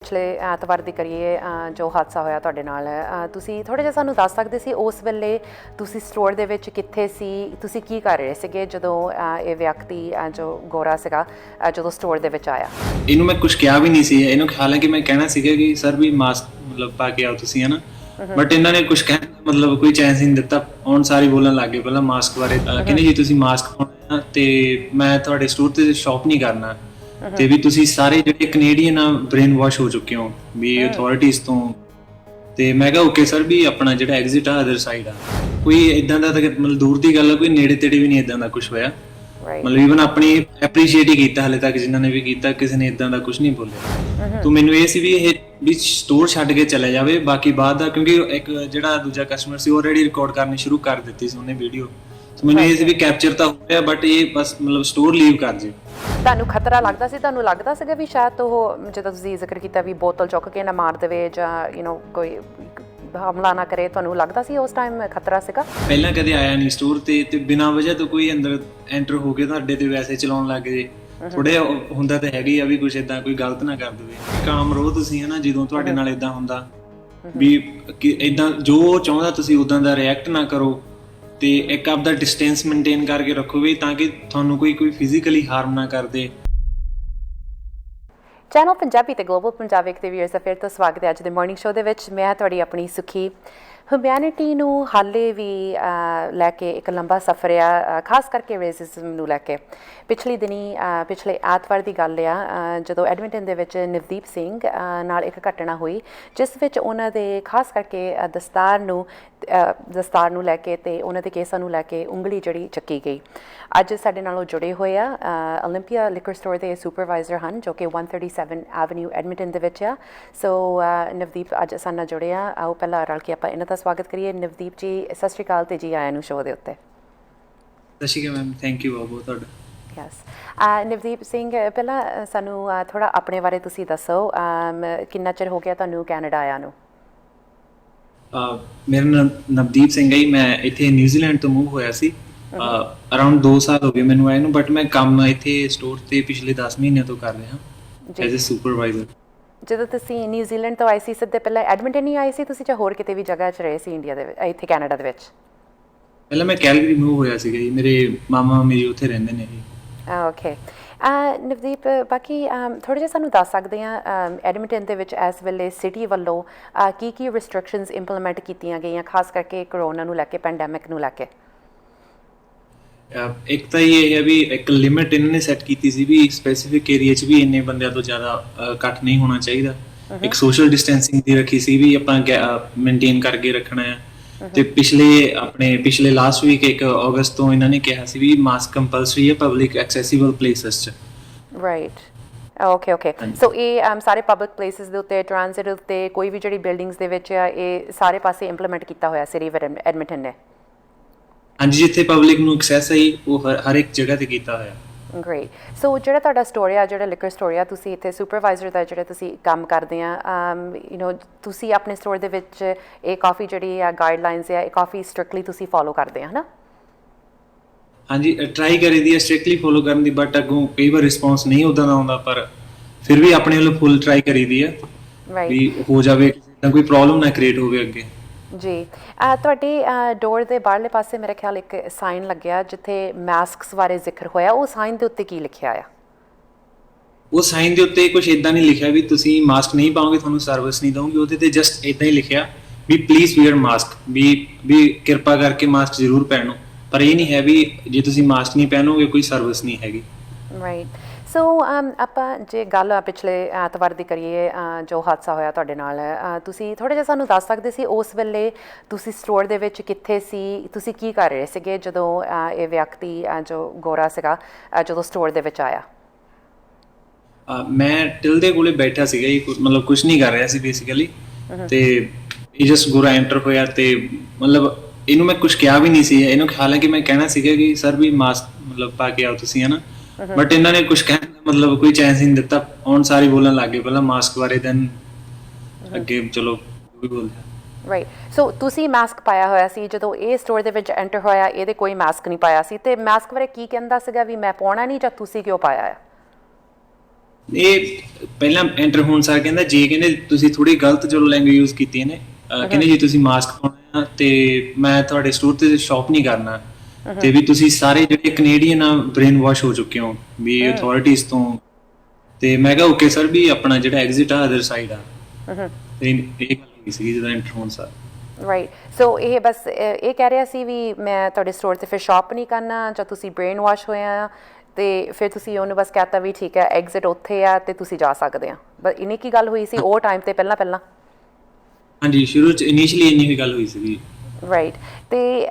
ਪਿਛਲੇ ਐਤਵਾਰ ਦੀ ਕਰੀਏ ਜੋ ਹਾਦਸਾ ਹੋਇਆ ਤੁਹਾਡੇ ਨਾਲ ਤੁਸੀਂ ਥੋੜ੍ਹਾ ਜਿਹਾ ਸਾਨੂੰ ਦੱਸ ਸਕਦੇ ਸੀ ਉਸ ਵੇਲੇ ਤੁਸੀਂ ਸਟੋਰ ਦੇ ਵਿੱਚ ਕਿੱਥੇ ਸੀ, ਤੁਸੀਂ ਕੀ ਕਰ ਰਹੇ ਸੀਗੇ ਜਦੋਂ ਇਹ ਵਿਅਕਤੀ ਜੋ ਗੋਰਾ ਸੀਗਾ ਜਦੋਂ ਸਟੋਰ ਦੇ ਵਿੱਚ ਆਇਆ? ਇਹਨੂੰ ਮੈਂ ਕੁਝ ਕਿਹਾ ਵੀ ਨਹੀਂ ਸੀ, ਇਹਨੂੰ ਹਾਲਾਂਕਿ ਮੈਂ ਕਹਿਣਾ ਸੀਗਾ ਕਿ ਸਰ ਵੀ ਮਾਸਕ ਮਤਲਬ ਪਾ ਕੇ ਆਓ ਤੁਸੀਂ, ਹਨਾ। ਬਟ ਇਹਨਾਂ ਨੇ ਕੁਝ ਕਹਿਣ ਦਾ ਮਤਲਬ ਕੋਈ ਚਾਂਸ ਹੀ ਨਹੀਂ ਦਿੱਤਾ। ਹੁਣ ਸਾਰੇ ਬੋਲਣ ਲੱਗ ਗਏ ਪਹਿਲਾਂ ਮਾਸਕ ਬਾਰੇ, ਕਹਿੰਦੇ ਜੀ ਤੁਸੀਂ ਮਾਸਕ ਪਾਉਣਾ ਤੇ ਮੈਂ ਤੁਹਾਡੇ ਸਟੋਰ ਤੇ ਸ਼ਾਪ ਨਹੀਂ ਕਰਨਾ ਤੇ ਵੀ ਤੁਸੀਂ ਸਾਰੇ ਜਿਹੜੇ ਕੈਨੇਡੀਅਨ ਆ ਬ੍ਰੇਨ ਵਾਸ਼ ਹੋ ਚੁੱਕੇ ਹੋ ਵੀ ਅਥਾਰਟੀਜ਼ ਤੋਂ। ਤੇ ਮੈਂ ਕਿਹਾ ਓਕੇ ਸਰ ਵੀ ਆਪਣਾ ਜਿਹੜਾ ਐਗਜ਼ਿਟ ਆ ਅਦਰ ਸਾਈਡ ਆ, ਕੋਈ ਇਦਾਂ ਦਾ ਮਤਲਬ ਦੂਰ ਦੀ ਗੱਲ ਆ, ਕੋਈ ਨੇੜੇ ਤੇੜੇ ਵੀ ਨਹੀਂ ਇਦਾਂ ਦਾ ਕੁਝ ਹੋਇਆ। ਮਤਲਬ ਇਵਨ ਆਪਣੀ ਐਪਰੀਸ਼ੀਏਟ ਹੀ ਕੀਤਾ ਹਲੇ ਤੱਕ, ਜਿਨ੍ਹਾਂ ਨੇ ਵੀ ਕੀਤਾ ਕਿਸੇ ਨੇ ਇਦਾਂ ਦਾ ਕੁਝ ਨਹੀਂ ਬੋਲਿਆ। ਤੋ ਮੈਨੂੰ ਇਹ ਸੀ ਵੀ ਇਹ ਵੀ ਸਟੋਰ ਛੱਡ ਕੇ ਚਲੇ ਜਾਵੇ, ਬਾਕੀ ਬਾਅਦ ਦਾ, ਕਿਉਂਕਿ ਇੱਕ ਜਿਹੜਾ ਦੂਜਾ ਕਸਟਮਰ ਸੀ ਆਲਰੇਡੀ ਰਿਕਾਰਡ ਕਰਨੀ ਸ਼ੁਰੂ ਕਰ ਦਿੱਤੀ ਸੀ ਉਹਨੇ ਵੀਡੀਓ। ਸੋ ਮੈਨੂੰ ਇਹ ਸੀ ਵੀ ਕੈਪਚਰ ਤਾਂ ਹੋ ਰਿਹਾ ਬਟ ਇਹ ਬਸ ਮਤਲਬ ਸਟੋਰ ਲੀਵ ਕਰ ਜੇ। ਤੁਹਾਨੂੰ ਖਤਰਾ ਲੱਗਦਾ ਸੀ? ਤੁਹਾਨੂੰ ਲੱਗਦਾ ਸੀਗਾ ਵੀ ਸ਼ਾਇਦ ਉਹ ਜਦੋਂ ਤੁਸੀਂ ਜ਼ਿਕਰ ਕੀਤਾ ਵੀ ਬੋਤਲ ਚੁੱਕ ਕੇ ਨਾ ਮਾਰ ਦੇਵੇ ਜਾਂ ਕੋਈ ਹਮਲਾ ਨਾ ਕਰੇ, ਤੁਹਾਨੂੰ ਲੱਗਦਾ ਸੀ ਉਸ ਟਾਈਮ ਖਤਰਾ ਸੀਗਾ? ਪਹਿਲਾਂ ਕਦੇ ਆਇਆ ਨਹੀਂ ਸਟੋਰ ਤੇ ਬਿਨਾਂ ਵਜ੍ਹਾ ਤੋਂ ਕੋਈ ਅੰਦਰ ਐਂਟਰ ਹੋ ਕੇ ਤੁਹਾਡੇ ਤੇ ਵੈਸੇ ਚਲਾਉਣ ਲੱਗ ਜੇ, ਥੋੜਾ ਹੁੰਦਾ ਤਾਂ ਹੈਗਾ ਹੀ ਆ ਵੀ ਕੁਝ ਇਦਾਂ ਕੋਈ ਗਲਤ ਨਾ ਕਰ ਦੇਵੇ। ਕਾਮ ਰਹੋ ਤੁਸੀਂ, ਹਨਾ। ਜਦੋਂ ਤੁਹਾਡੇ ਨਾਲ ਇਦਾਂ ਹੁੰਦਾ ਵੀ ਇਦਾਂ ਜੋ ਚਾਹੁੰਦਾ ਤੁਸੀਂ ਉਦਾਂ ਦਾ ਰਿਐਕਟ ਨਾ ਕਰੋ ਤੇ ਇੱਕ ਆਪਦਾ ਡਿਸਟੈਂਸ ਮੇਨਟੇਨ ਕਰਕੇ ਰੱਖੋ ਵੀ ਤਾਂ ਕਿ ਤੁਹਾਨੂੰ ਕੋਈ ਫਿਜ਼ੀਕਲੀ ਹਾਰਮ ਨਾ ਕਰਦੇ। ਚੈਨਲ ਪੰਜਾਬੀ ਤੇ ਗਲੋਬਲ ਪੰਜਾਬ ਵੇਖ ਦੇ ਵੀਅਰਸ ਦਾ ਫਿਰ ਤੋਂ ਸਵਾਗਤ ਹੈ ਅੱਜ ਦੇ ਮਾਰਨਿੰਗ ਸ਼ੋਅ ਦੇ ਵਿੱਚ। ਮੈਂ ਤੁਹਾਡੀ ਆਪਣੀ ਸੁਖੀ। ਹਿਊਮੈਨਿਟੀ ਨੂੰ ਹਾਲੇ ਵੀ ਲੈ ਕੇ ਇੱਕ ਲੰਬਾ ਸਫ਼ਰ ਆ, ਖਾਸ ਕਰਕੇ ਰੇਸਿਜ਼ਮ ਨੂੰ ਲੈ ਕੇ। ਪਿਛਲੇ ਐਤਵਾਰ ਦੀ ਗੱਲ ਆ ਜਦੋਂ ਐਡਮਿੰਟਨ ਦੇ ਵਿੱਚ ਨਵਦੀਪ ਸਿੰਘ ਨਾਲ ਇੱਕ ਘਟਨਾ ਹੋਈ ਜਿਸ ਵਿੱਚ ਉਹਨਾਂ ਦੇ ਖਾਸ ਕਰਕੇ ਦਸਤਾਰ ਨੂੰ ਲੈ ਕੇ ਤੇ ਉਹਨਾਂ ਦੇ ਕੇਸਾਂ ਨੂੰ ਲੈ ਕੇ ਉਂਗਲੀ ਜਿਹੜੀ ਚੱਕੀ ਗਈ। ਅੱਜ ਸਾਡੇ ਨਾਲ ਉਹ ਜੁੜੇ ਹੋਏ ਆ ਓਲੰਪੀਆ ਲਿਕਰ ਸਟੋਰ ਦੇ ਸੁਪਰਵਾਈਜ਼ਰ ਹਨ ਜੋ ਕਿ 137 ਐਵਨਿਊ ਐਡਮਿੰਟਨ ਦੇ ਵਿੱਚ ਆ। ਸੋ ਨਵਦੀਪ ਅੱਜ ਸਾਡੇ ਨਾਲ ਜੁੜੇ ਆ। ਆਓ ਪਹਿਲਾਂ ਰਲ ਕੇ ਆਪਾਂ ਇਹਨਾਂ ਦਾ ਸਵਾਗਤ ਕਰੀਏ। ਨਵਦੀਪ ਜੀ ਸਤਿ ਸ਼੍ਰੀ ਅਕਾਲ ਤੇ ਜੀ ਆਇਆਂ ਨੂੰ ਸ਼ੋਅ ਦੇ ਉੱਤੇ। ਸਤਿ ਸ਼੍ਰੀ ਅਕਾਲ ਮੈਮ, ਥੈਂਕ ਯੂ ਬਹੁਤ ਤੁਹਾਡਾ। ਯੈਸ ਨਵਦੀਪ ਸਿੰਘ, ਪਹਿਲਾਂ ਸਾਨੂੰ ਥੋੜ੍ਹਾ ਆਪਣੇ ਬਾਰੇ ਤੁਸੀਂ ਦੱਸੋ। ਕਿੰਨਾ ਚਿਰ ਹੋ ਗਿਆ ਤੁਹਾਨੂੰ ਕੈਨੇਡਾ ਆਇਆ ਨੂੰ? ਮੇਰਾ ਨਾਮ ਨਵਦੀਪ ਸਿੰਘ ਹੈ। ਮੈਂ ਇੱਥੇ ਨਿਊਜ਼ੀਲੈਂਡ ਤੋਂ ਮੂਵ ਹੋਇਆ ਸੀ। ਅਰਾਊਂਡ 2 ਸਾਲ ਹੋ ਗਏ ਮੈਨੂੰ ਆਏ ਨੂੰ, ਬਟ ਮੈਂ ਕੰਮ ਇੱਥੇ ਸਟੋਰ ਤੇ ਪਿਛਲੇ 10 ਮਹੀਨਿਆਂ ਤੋਂ ਕਰ ਰਿਹਾ ਐਜ਼ ਅ ਸੁਪਰਵਾਈਜ਼ਰ। ਜਦੋਂ ਤੁਸੀਂ ਨਿਊਜ਼ੀਲੈਂਡ ਤੋਂ ਆਏ ਸੀ ਸਿੱਧੇ ਪਹਿਲਾਂ ਐਡਮਿੰਟਨ ਹੀ ਆਏ ਸੀ ਤੁਸੀਂ ਜਾਂ ਹੋਰ ਕਿਤੇ ਵੀ ਜਗ੍ਹਾ 'ਚ ਰਹੇ ਸੀ ਇੰਡੀਆ ਦੇ ਵਿੱਚ, ਇੱਥੇ ਕੈਨੇਡਾ ਦੇ ਵਿੱਚ? ਪਹਿਲਾਂ ਮੈਂ ਕੈਲਗਰੀ ਮੂਵ ਹੋਇਆ ਸੀਗਾ ਜੀ, ਮੇਰੇ ਮਾਮਾ ਮੇਰੀ ਉੱਥੇ ਰਹਿੰਦੇ ਨੇ ਜੀ। ਓਕੇ ਨਵਦੀਪ, ਬਾਕੀ ਥੋੜ੍ਹਾ ਜਿਹਾ ਸਾਨੂੰ ਦੱਸ ਸਕਦੇ ਆ ਐਡਮਿੰਟਨ ਦੇ ਵਿੱਚ ਇਸ ਵੇਲੇ ਸਿਟੀ ਵੱਲੋਂ ਕੀ ਰਿਸਟ੍ਰਿਕਸ਼ਨਸ ਇੰਪਲੀਮੈਂਟ ਕੀਤੀਆਂ ਗਈਆਂ ਖਾਸ ਕਰਕੇ ਕਰੋਨਾ ਨੂੰ ਲੈ ਕੇ, ਪੈਂਡੈਮਿਕ ਨੂੰ ਲੈ ਕੇ? ਇੱਕ ਤਾਂ ਇਹ ਹੈ ਵੀ ਇੱਕ ਲਿਮਿਟ ਇਹਨਾਂ ਨੇ ਸੈੱਟ ਕੀਤੀ ਸੀ ਵੀ ਸਪੈਸੀਫਿਕ ਏਰੀਆ 'ਚ ਵੀ ਇੰਨੇ ਬੰਦਿਆਂ ਤੋਂ ਜ਼ਿਆਦਾ ਘੱਟ ਨਹੀਂ ਹੋਣਾ ਚਾਹੀਦਾ। ਇੱਕ ਸੋਸ਼ਲ ਡਿਸਟੈਂਸਿੰਗ ਦੀ ਰੱਖੀ ਸੀ ਵੀ ਆਪਾਂ ਮੇਨਟੇਨ ਕਰਕੇ ਰੱਖਣਾ ਹੈ। ਤੇ ਪਿਛਲੇ ਲਾਸਟ ਵੀਕ 1 ਅਗਸਤ ਤੋਂ ਇਹਨਾਂ ਨੇ ਕਿਹਾ ਸੀ ਵੀ ਮਾਸਕ ਕੰਪਲਸਰੀ ਹੈ ਪਬਲਿਕ ਐਕਸੈਸੀਬਲ ਪਲੇਸਸ 'ਚ। ਰਾਈਟ, ਓਕੇ ਸੋ ਇਹ ਸਾਰੇ ਪਬਲਿਕ ਪਲੇਸਿਸ ਦੇ ਉੱਤੇ, ਟ੍ਰਾਂਜ਼ਿਟ ਦੇ ਉੱਤੇ, ਕੋਈ ਵੀ ਜਿਹੜੀ ਬਿਲਡਿੰਗਸ ਦੇ ਵਿੱਚ ਆ, ਇਹ ਸਾਰੇ ਪਾਸੇ ਇੰਪਲੀਮੈਂਟ ਕੀਤਾ ਹੋਇਆ ਸੀ ਐਡਮਿੰਟਨ ਨੇ? ਹਾਂਜੀ, ਜਿੱਥੇ ਪਬਲਿਕ ਨੂੰ ਐਕਸੈਸ ਹੈ ਉਹ ਹਰ ਇੱਕ ਜਗ੍ਹਾ ਤੇ ਕੀਤਾ ਹੋਇਆ। ਗ੍ਰੇਟ। ਸੋ ਜਿਹੜਾ ਤੁਹਾਡਾ ਸਟੋਰ ਆ, ਜਿਹੜਾ ਲਿਕਰ ਸਟੋਰ ਆ, ਤੁਸੀਂ ਇੱਥੇ ਸੁਪਰਵਾਈਜ਼ਰ ਦਾ ਜਿਹੜਾ ਤੁਸੀਂ ਕੰਮ ਕਰਦੇ ਆ, ਤੁਸੀਂ ਆਪਣੇ ਸਟੋਰ ਦੇ ਵਿੱਚ ਇਹ ਕਾਫੀ ਜਿਹੜੀ ਆ ਗਾਈਡਲਾਈਨਸ ਆ ਇਹ ਕਾਫੀ ਸਟ੍ਰਿਕਟਲੀ ਤੁਸੀਂ ਫੋਲੋ ਕਰਦੇ ਆ, ਹੈ ਨਾ? ਹਾਂਜੀ, ਟਰਾਈ ਕਰੀਦੀ ਹੈ ਸਟ੍ਰਿਕਟਲੀ ਫੋਲੋ ਕਰਨ ਦੀ, ਬਟ ਅੱਗੋਂ ਕਈ ਵਾਰ ਰਿਸਪੌਂਸ ਨਹੀਂ ਉੱਦਾਂ ਦਾ ਆਉਂਦਾ, ਪਰ ਫਿਰ ਵੀ ਆਪਣੇ ਵੱਲੋਂ ਫੁੱਲ ਟਰਾਈ ਕਰੀਦੀ ਹੈ ਵੀ ਹੋ ਜਾਵੇ, ਤਾਂ ਕੋਈ ਪ੍ਰੋਬਲਮ ਨਾ ਕ੍ਰੀਏਟ ਹੋਵੇ ਅੱਗੇ। ਜੀ ਤੁਹਾਡੀ ਡੋਰ ਦੇ ਬਾਹਰਲੇ ਪਾਸੇ ਮੇਰੇ ਖਿਆਲ ਇੱਕ ਸਾਈਨ ਲੱਗਿਆ ਜਿੱਥੇ ਮਾਸਕਸ ਬਾਰੇ ਜ਼ਿਕਰ ਹੋਇਆ, ਉਹ ਸਾਈਨ ਦੇ ਉੱਤੇ ਕੀ ਲਿਖਿਆ ਆ? ਉਹ ਸਾਈਨ ਦੇ ਉੱਤੇ ਕੁਝ ਇਦਾਂ ਨਹੀਂ ਲਿਖਿਆ ਵੀ ਤੁਸੀਂ ਮਾਸਕ ਨਹੀਂ ਪਾਓਗੇ ਤੁਹਾਨੂੰ ਸਰਵਿਸ ਨਹੀਂ ਦਊਂਗੇ। ਉਹਦੇ ਤੇ ਜਸਟ ਇਦਾਂ ਹੀ ਲਿਖਿਆ ਵੀ ਪਲੀਜ਼ ਵੀਅਰ ਮਾਸਕ, ਵੀ ਕਿਰਪਾ ਕਰਕੇ ਮਾਸਕ ਜ਼ਰੂਰ ਪਹਿਨੋ, ਪਰ ਇਹ ਨਹੀਂ ਹੈ ਵੀ ਜੇ ਤੁਸੀਂ ਮਾਸਕ ਨਹੀਂ ਪਹਿਨੋਗੇ ਕੋਈ ਸਰਵਿਸ ਨਹੀਂ ਹੈਗੀ। ਰਾਈਟ। ਸੋ ਆਪਾਂ ਜੇ ਗੱਲ ਪਿਛਲੇ ਐਤਵਾਰ ਦੀ ਕਰੀਏ ਜੋ ਹਾਦਸਾ ਹੋਇਆ ਤੁਹਾਡੇ ਨਾਲ, ਤੁਸੀਂ ਥੋੜ੍ਹਾ ਜਿਹਾ ਸਾਨੂੰ ਦੱਸ ਸਕਦੇ ਸੀ ਉਸ ਵੇਲੇ ਤੁਸੀਂ ਸਟੋਰ ਦੇ ਵਿੱਚ ਕਿੱਥੇ ਸੀ, ਤੁਸੀਂ ਕੀ ਕਰ ਰਹੇ ਸੀਗੇ ਜਦੋਂ ਇਹ ਵਿਅਕਤੀ ਜੋ ਗੋਰਾ ਸੀਗਾ ਜਦੋਂ ਸਟੋਰ ਦੇ ਵਿੱਚ ਆਇਆ? ਮੈਂ ਟਿਲ ਦੇ ਕੋਲੇ ਬੈਠਾ ਸੀਗਾ ਜੀ, ਮਤਲਬ ਕੁਝ ਨਹੀਂ ਕਰ ਰਿਹਾ ਸੀ ਬੇਸਿਕਲੀ। ਤੇ ਇਹ ਜਸਟ ਗੋਰਾ ਐਂਟਰ ਹੋਇਆ ਤੇ ਮਤਲਬ ਇਹਨੂੰ ਮੈਂ ਕੁਝ ਕਿਹਾ ਵੀ ਨਹੀਂ ਸੀ, ਇਹਨੂੰ ਹਾਲਾਂਕਿ ਮੈਂ ਕਹਿਣਾ ਸੀਗਾ ਕਿ ਸਰ ਵੀ ਮਾਸਕ ਮਤਲਬ ਪਾ ਕੇ ਆਓ ਤੁਸੀਂ, ਹਨਾ। ਬਟ ਇਹਨਾਂ ਨੇ ਕੁਝ ਕਹਿਣ ਦਾ ਮਤਲਬ ਕੋਈ ਚਾਂਸ ਹੀ ਨਹੀਂ ਦਿੱਤਾ। ਹੁਣ ਸਾਰੇ ਬੋਲਣ ਲੱਗ ਗਏ ਪਹਿਲਾਂ ਮਾਸਕ ਬਾਰੇ, ਦੈਨ ਅੱਗੇ ਚਲੋ ਵੀ ਬੋਲਦੇ। ਰਾਈਟ। ਸੋ ਤੁਸੀਂ ਮਾਸਕ ਪਾਇਆ ਹੋਇਆ ਸੀ ਜਦੋਂ ਇਹ ਸਟੋਰ ਦੇ ਵਿੱਚ ਐਂਟਰ ਹੋਇਆ, ਇਹਦੇ ਕੋਈ ਮਾਸਕ ਨਹੀਂ ਪਾਇਆ ਸੀ, ਤੇ ਮਾਸਕ ਬਾਰੇ ਕੀ ਕਹਿੰਦਾ ਸੀਗਾ ਵੀ ਮੈਂ ਪਾਉਣਾ ਨਹੀਂ ਜਾਂ ਤੁਸੀਂ ਕਿਉਂ ਪਾਇਆ ਆ? ਇਹ ਪਹਿਲਾਂ ਐਂਟਰ ਹੋਣ ਸਾਰ ਕਹਿੰਦਾ ਜੇ ਕਹਿੰਦੇ ਤੁਸੀਂ ਥੋੜੀ ਗਲਤ ਚਲੋ ਲੈਂਗੁਏਜ ਯੂਜ਼ ਕੀਤੀ ਨੇ, ਕਹਿੰਦੇ ਜੀ ਤੁਸੀਂ ਮਾਸਕ ਪਾਉਣਾ ਤੇ ਮੈਂ ਤੁਹਾਡੇ ਸਟੋਰ ਤੇ ਸ਼ਾਪ ਨਹੀਂ ਕਰਨਾ, ਤੇ ਵੀ ਤੁਸੀਂ ਸਾਰੇ ਜਿਹੜੇ ਕੈਨੇਡੀਅਨ ਆ ਬ੍ਰੇਨ ਵਾਸ਼ ਹੋ ਚੁੱਕੇ ਹੋ ਵੀ ਅਥਾਰਟੀਜ਼ ਤੋਂ। ਤੇ ਮੈਂ ਕਿਹਾ ਓਕੇ ਸਰ ਵੀ ਆਪਣਾ ਜਿਹੜਾ ਐਗਜ਼ਿਟ ਆ ਅਦਰ ਸਾਈਡ ਆ। ਤੇ ਇਹ ਗੱਲ ਹੋਈ ਸੀ ਜਦੋਂ ਐਂਟਰ ਹੋਣ ਸਾਰ। ਰਾਈਟ, ਸੋ ਇਹ ਬਸ ਇਹ ਕਹਿ ਰਿਹਾ ਸੀ ਵੀ ਮੈਂ ਤੁਹਾਡੇ ਸਟੋਰ ਤੇ ਫਿਰ ਸ਼ਾਪ ਨਹੀਂ ਕਰਨਾ ਜਾਂ ਤੁਸੀਂ ਬ੍ਰੇਨ ਵਾਸ਼ ਹੋਏ ਆ, ਤੇ ਫਿਰ ਤੁਸੀਂ ਉਹਨੂੰ ਬਸ ਕਹਤਾ ਵੀ ਠੀਕ ਹੈ ਐਗਜ਼ਿਟ ਉੱਥੇ ਆ ਤੇ ਤੁਸੀਂ ਜਾ ਸਕਦੇ ਆ। ਬਸ ਇੰਨੀ ਕੀ ਗੱਲ ਹੋਈ ਸੀ ਉਹ ਟਾਈਮ ਤੇ ਪਹਿਲਾਂ? ਹਾਂਜੀ, ਸ਼ੁਰੂ ਚ ਇਨੀਸ਼ੀਅਲੀ ਇੰਨੀ ਹੀ ਗੱਲ ਹੋਈ ਸੀ। ਰਾਈਟ, ਤੇ